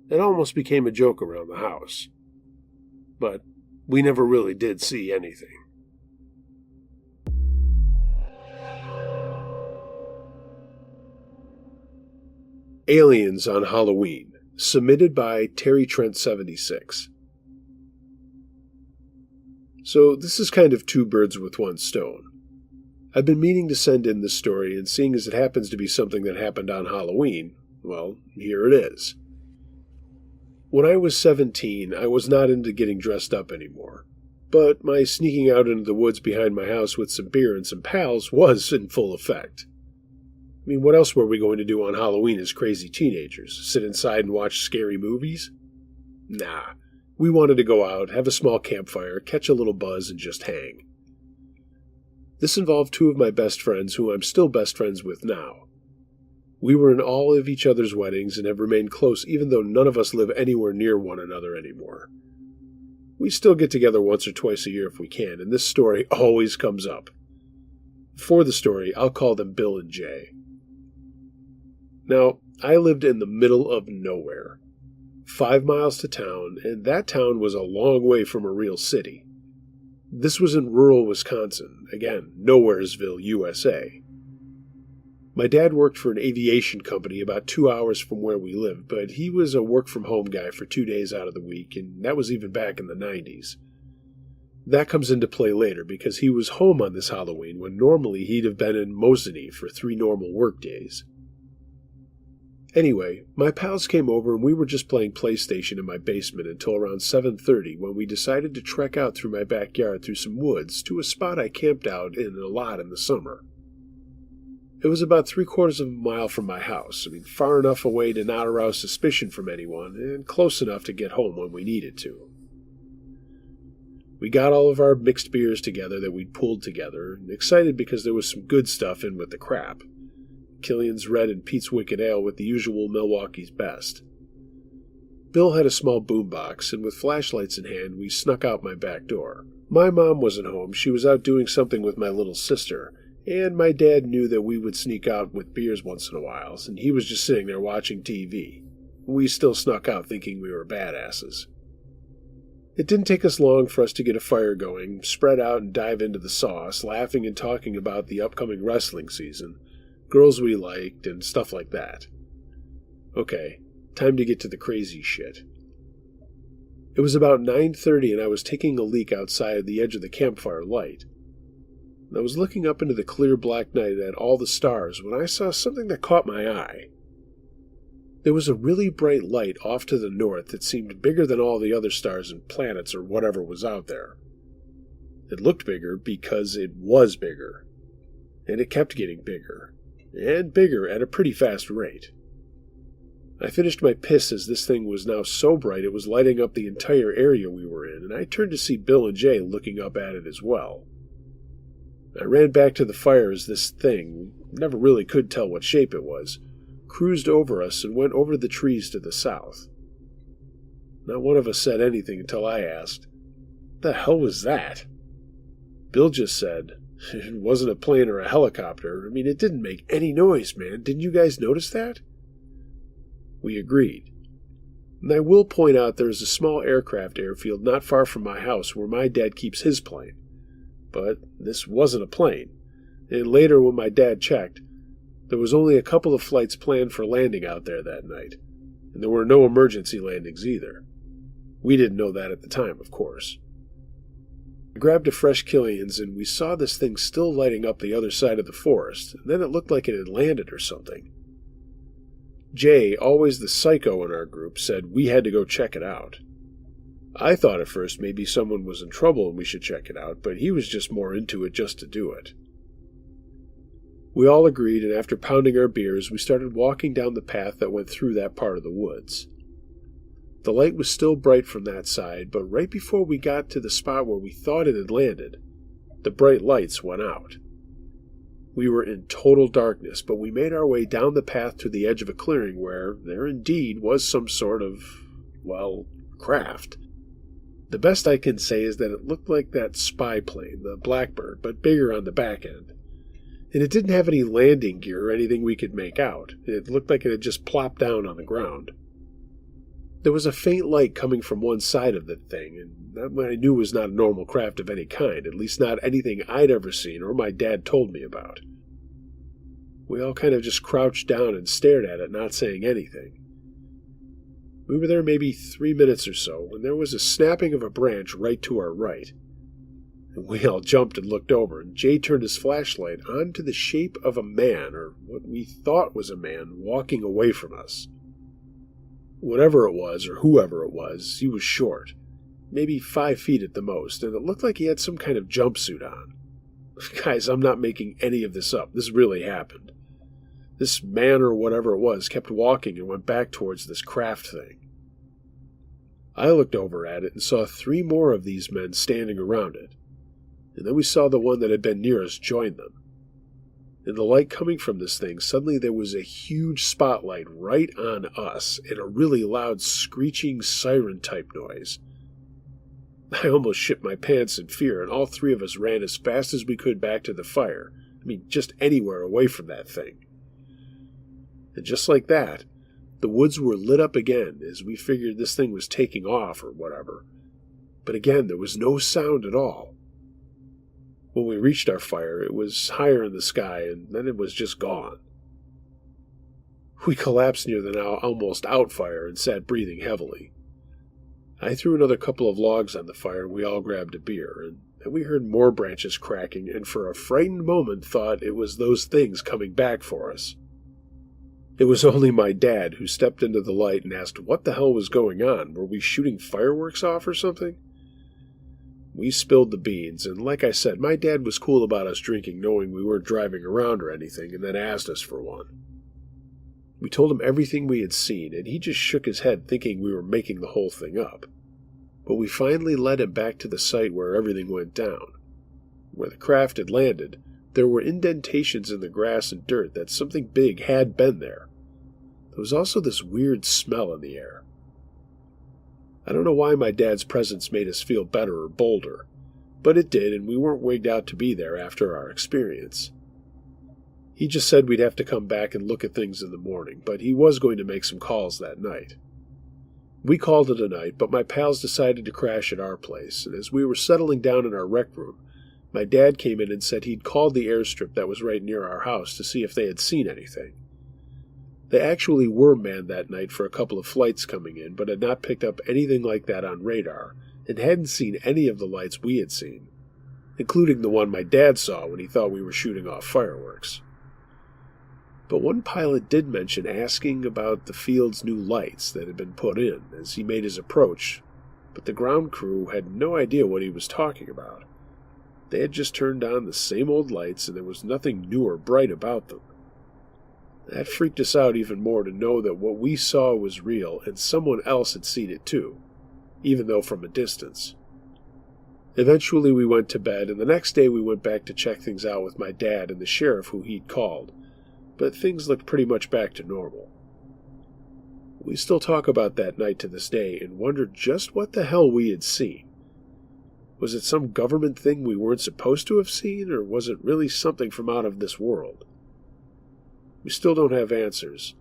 It almost became a joke around the house. But we never really did see anything. Aliens on Halloween, submitted by Terry Trent 76. So this is kind of two birds with one stone. I've been meaning to send in this story, and seeing as it happens to be something that happened on Halloween, well, here it is. When I was 17, I was not into getting dressed up anymore, but my sneaking out into the woods behind my house with some beer and some pals was in full effect. I mean, what else were we going to do on Halloween as crazy teenagers? Sit inside and watch scary movies? Nah, we wanted to go out, have a small campfire, catch a little buzz, and just hang. This involved two of my best friends who I'm still best friends with now. We were in all of each other's weddings and have remained close even though none of us live anywhere near one another anymore. We still get together once or twice a year if we can, and this story always comes up. For the story, I'll call them Bill and Jay. Now, I lived in the middle of nowhere, 5 miles to town, and that town was a long way from a real city. This was in rural Wisconsin, again, Nowheresville, USA. My dad worked for an aviation company about 2 hours from where we lived, but he was a work-from-home guy for 2 days out of the week, and that was even back in the 90s. That comes into play later because he was home on this Halloween when normally he'd have been in Mosinee for 3 normal work days. Anyway, my pals came over and we were just playing PlayStation in my basement until around 7:30 when we decided to trek out through my backyard through some woods to a spot I camped out in a lot in the summer. It was about 3/4 of a mile from my house, far enough away to not arouse suspicion from anyone, and close enough to get home when we needed to. We got all of our mixed beers together that we'd pulled together, and excited because there was some good stuff in with the crap. Killian's Red and Pete's Wicked Ale with the usual Milwaukee's Best. Bill had a small boombox, and with flashlights in hand, we snuck out my back door. My mom wasn't home, she was out doing something with my little sister, and my dad knew that we would sneak out with beers once in a while, and he was just sitting there watching TV. We still snuck out thinking we were badasses. It didn't take us long for us to get a fire going, spread out and dive into the sauce, laughing and talking about the upcoming wrestling season, girls we liked, and stuff like that. Okay, time to get to the crazy shit. It was about 9:30 and I was taking a leak outside the edge of the campfire light. I was looking up into the clear black night at all the stars when I saw something that caught my eye. There was a really bright light off to the north that seemed bigger than all the other stars and planets or whatever was out there. It looked bigger because it was bigger. And it kept getting bigger. And bigger at a pretty fast rate. I finished my piss as this thing was now so bright it was lighting up the entire area we were in, and I turned to see Bill and Jay looking up at it as well. I ran back to the fire as this thing, never really could tell what shape it was, cruised over us and went over the trees to the south. Not one of us said anything until I asked, "What the hell was that?" Bill just said, "It wasn't a plane or a helicopter. It didn't make any noise, man. Didn't you guys notice that?" We agreed. And I will point out there is a small aircraft airfield not far from my house where my dad keeps his plane. But this wasn't a plane. And later when my dad checked, there was only a couple of flights planned for landing out there that night. And there were no emergency landings either. We didn't know that at the time, of course. I grabbed a fresh Killian's and we saw this thing still lighting up the other side of the forest, and then it looked like it had landed or something. Jay, always the psycho in our group, said we had to go check it out. I thought at first maybe someone was in trouble and we should check it out, but he was just more into it just to do it. We all agreed, and after pounding our beers, we started walking down the path that went through that part of the woods. The light was still bright from that side, but right before we got to the spot where we thought it had landed, the bright lights went out. We were in total darkness, but we made our way down the path to the edge of a clearing where there indeed was some sort of, craft. The best I can say is that it looked like that spy plane, the Blackbird, but bigger on the back end. And it didn't have any landing gear or anything we could make out. It looked like it had just plopped down on the ground. There was a faint light coming from one side of the thing, and that I knew was not a normal craft of any kind, at least not anything I'd ever seen or my dad told me about. We all kind of just crouched down and stared at it, not saying anything. We were there maybe 3 minutes or so when there was a snapping of a branch right to our right. And we all jumped and looked over, and Jay turned his flashlight onto the shape of a man, or what we thought was a man, walking away from us. Whatever it was, or whoever it was, he was short, maybe 5 feet at the most, and it looked like he had some kind of jumpsuit on. Guys, I'm not making any of this up. This really happened. This man, or whatever it was, kept walking and went back towards this craft thing. I looked over at it and saw 3 more of these men standing around it, and then we saw the one that had been near us join them. In the light coming from this thing, suddenly there was a huge spotlight right on us and a really loud screeching siren-type noise. I almost shit my pants in fear, and all 3 of us ran as fast as we could back to the fire. Just anywhere away from that thing. And just like that, the woods were lit up again as we figured this thing was taking off or whatever. But again, there was no sound at all. When we reached our fire, it was higher in the sky, and then it was just gone. We collapsed near the now almost out fire and sat breathing heavily. I threw another couple of logs on the fire, and we all grabbed a beer, and then we heard more branches cracking, and for a frightened moment thought it was those things coming back for us. It was only my dad who stepped into the light and asked what the hell was going on. Were we shooting fireworks off or something? We spilled the beans, and like I said, my dad was cool about us drinking, knowing we weren't driving around or anything, and then asked us for one. We told him everything we had seen, and he just shook his head, thinking we were making the whole thing up. But we finally led him back to the site where everything went down. Where the craft had landed, there were indentations in the grass and dirt that something big had been there. There was also this weird smell in the air. I don't know why my dad's presence made us feel better or bolder, but it did, and we weren't wigged out to be there after our experience. He just said we'd have to come back and look at things in the morning, but he was going to make some calls that night. We called it a night, but my pals decided to crash at our place, and as we were settling down in our rec room, my dad came in and said he'd called the airstrip that was right near our house to see if they had seen anything. They actually were manned that night for a couple of flights coming in, but had not picked up anything like that on radar, and hadn't seen any of the lights we had seen, including the one my dad saw when he thought we were shooting off fireworks. But one pilot did mention asking about the field's new lights that had been put in as he made his approach, but the ground crew had no idea what he was talking about. They had just turned on the same old lights, and there was nothing new or bright about them. That freaked us out even more to know that what we saw was real, and someone else had seen it too, even though from a distance. Eventually we went to bed, and the next day we went back to check things out with my dad and the sheriff who he'd called, but things looked pretty much back to normal. We still talk about that night to this day and wonder just what the hell we had seen. Was it some government thing we weren't supposed to have seen, or was it really something from out of this world? We still don't have answers.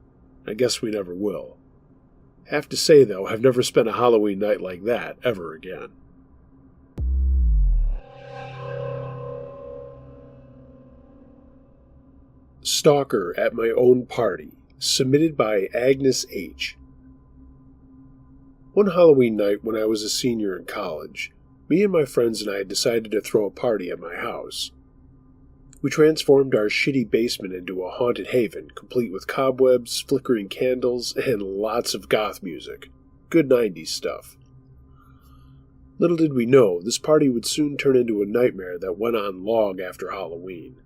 I guess we never will. Have to say, though, I've never spent a Halloween night like that ever again. Stalker at My Own Party, submitted by Agnes H. One Halloween night when I was a senior in college, me and my friends and I decided to throw a party at my house. We transformed our shitty basement into a haunted haven, complete with cobwebs, flickering candles, and lots of goth music. Good 90s stuff. Little did we know, this party would soon turn into a nightmare that went on long after Halloween.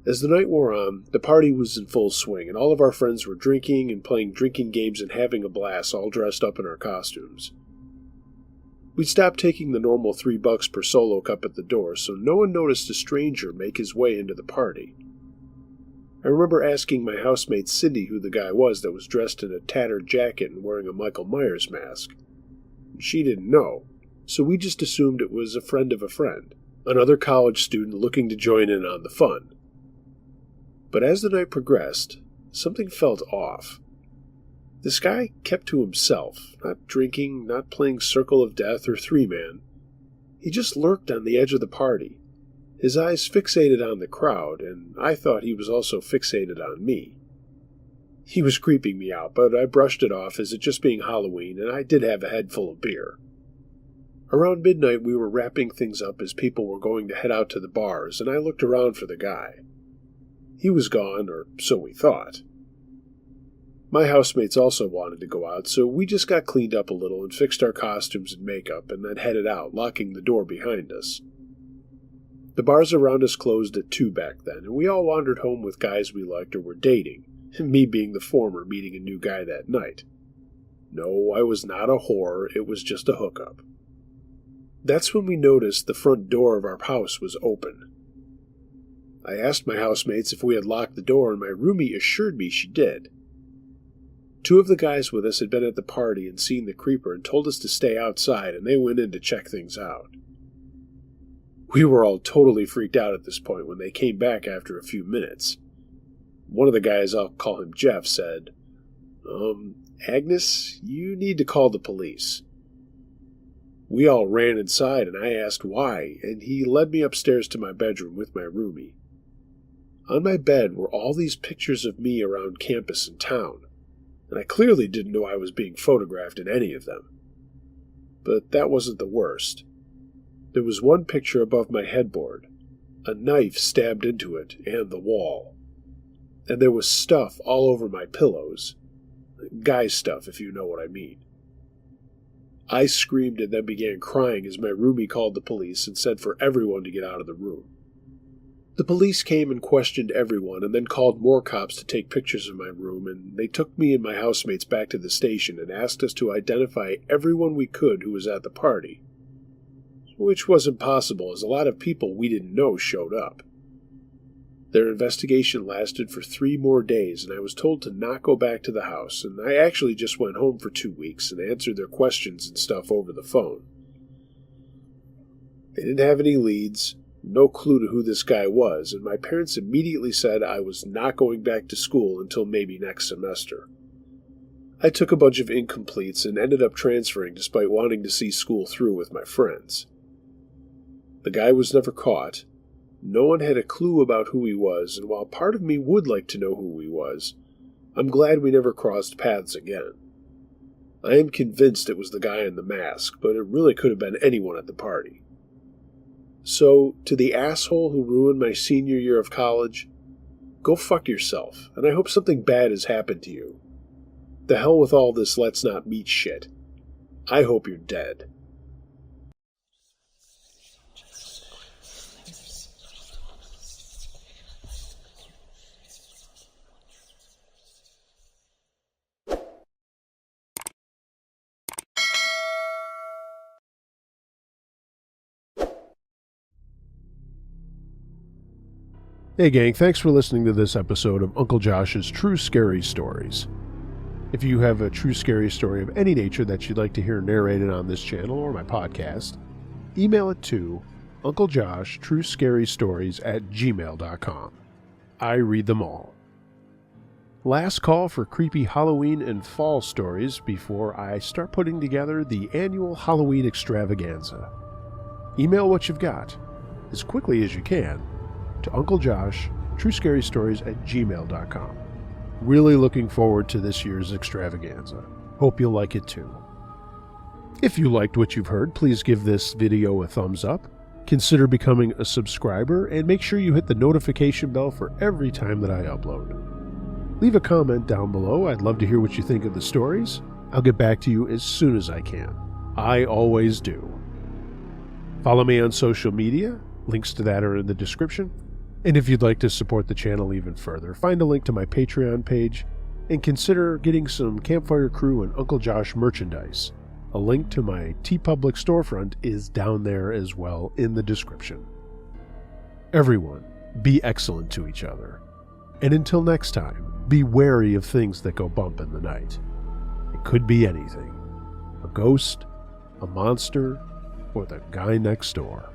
As the night wore on, the party was in full swing, and all of our friends were drinking and playing drinking games and having a blast, all dressed up in our costumes. We'd stopped taking the normal $3 per solo cup at the door, so no one noticed a stranger make his way into the party. I remember asking my housemate Cindy who the guy was that was dressed in a tattered jacket and wearing a Michael Myers mask. She didn't know, so we just assumed it was a friend of a friend, another college student looking to join in on the fun. But as the night progressed, something felt off. This guy kept to himself, not drinking, not playing Circle of Death or Three Man. He just lurked on the edge of the party, His eyes fixated on the crowd, and I thought he was also fixated on me. He was creeping me out, but I brushed it off as it just being Halloween, and I did have a head full of beer. Around midnight, we were wrapping things up as people were going to head out to the bars, and I looked around for the guy. He was gone, or so we thought. My housemates also wanted to go out, so we just got cleaned up a little and fixed our costumes and makeup, and then headed out, locking the door behind us. The bars around us closed at 2 back then, and we all wandered home with guys we liked or were dating, me being the former, meeting a new guy that night. No, I was not a whore, it was just a hookup. That's when we noticed the front door of our house was open. I asked my housemates if we had locked the door, and my roomie assured me she did. 2 of the guys with us had been at the party and seen the creeper and told us to stay outside, and they went in to check things out. We were all totally freaked out at this point when they came back after a few minutes. One of the guys, I'll call him Jeff, said, Agnes, you need to call the police. We all ran inside, and I asked why, and he led me upstairs to my bedroom with my roomie. On my bed were all these pictures of me around campus and town, and I clearly didn't know I was being photographed in any of them. But that wasn't the worst. There was one picture above my headboard, a knife stabbed into it and the wall. And there was stuff all over my pillows. Guy stuff, if you know what I mean. I screamed and then began crying as my roomie called the police and said for everyone to get out of the room. The police came and questioned everyone and then called more cops to take pictures of my room, and they took me and my housemates back to the station and asked us to identify everyone we could who was at the party. Which was impossible as a lot of people we didn't know showed up. Their investigation lasted for 3 more days, and I was told to not go back to the house, and I actually just went home for 2 weeks and answered their questions and stuff over the phone. They didn't have any leads, no clue to who this guy was, and my parents immediately said I was not going back to school until maybe next semester. I took a bunch of incompletes and ended up transferring despite wanting to see school through with my friends. The guy was never caught. No one had a clue about who he was, and while part of me would like to know who he was, I'm glad we never crossed paths again. I am convinced it was the guy in the mask, but it really could have been anyone at the party. So, to the asshole who ruined my senior year of college, go fuck yourself, and I hope something bad has happened to you. The hell with all this let's not meet shit. I hope you're dead. Hey gang, thanks for listening to this episode of Uncle Josh's True Scary Stories. If you have a true scary story of any nature that you'd like to hear narrated on this channel or my podcast, email it to unclejoshtruescarystories@gmail.com. I read them all. Last call for creepy Halloween and fall stories before I start putting together the annual Halloween extravaganza. Email what you've got, as quickly as you can, to unclejoshtruescarystories@gmail.com. Really looking forward to this year's extravaganza. Hope you'll like it too. If you liked what you've heard, please give this video a thumbs up, consider becoming a subscriber, and make sure you hit the notification bell for every time that I upload. Leave a comment down below. I'd love to hear what you think of the stories. I'll get back to you as soon as I can. I always do. Follow me on social media. Links to that are in the description. And if you'd like to support the channel even further, find a link to my Patreon page and consider getting some Campfire Crew and Uncle Josh merchandise. A link to my TeePublic storefront is down there as well in the description. Everyone, be excellent to each other. And until next time, be wary of things that go bump in the night. It could be anything. A ghost, a monster, or the guy next door.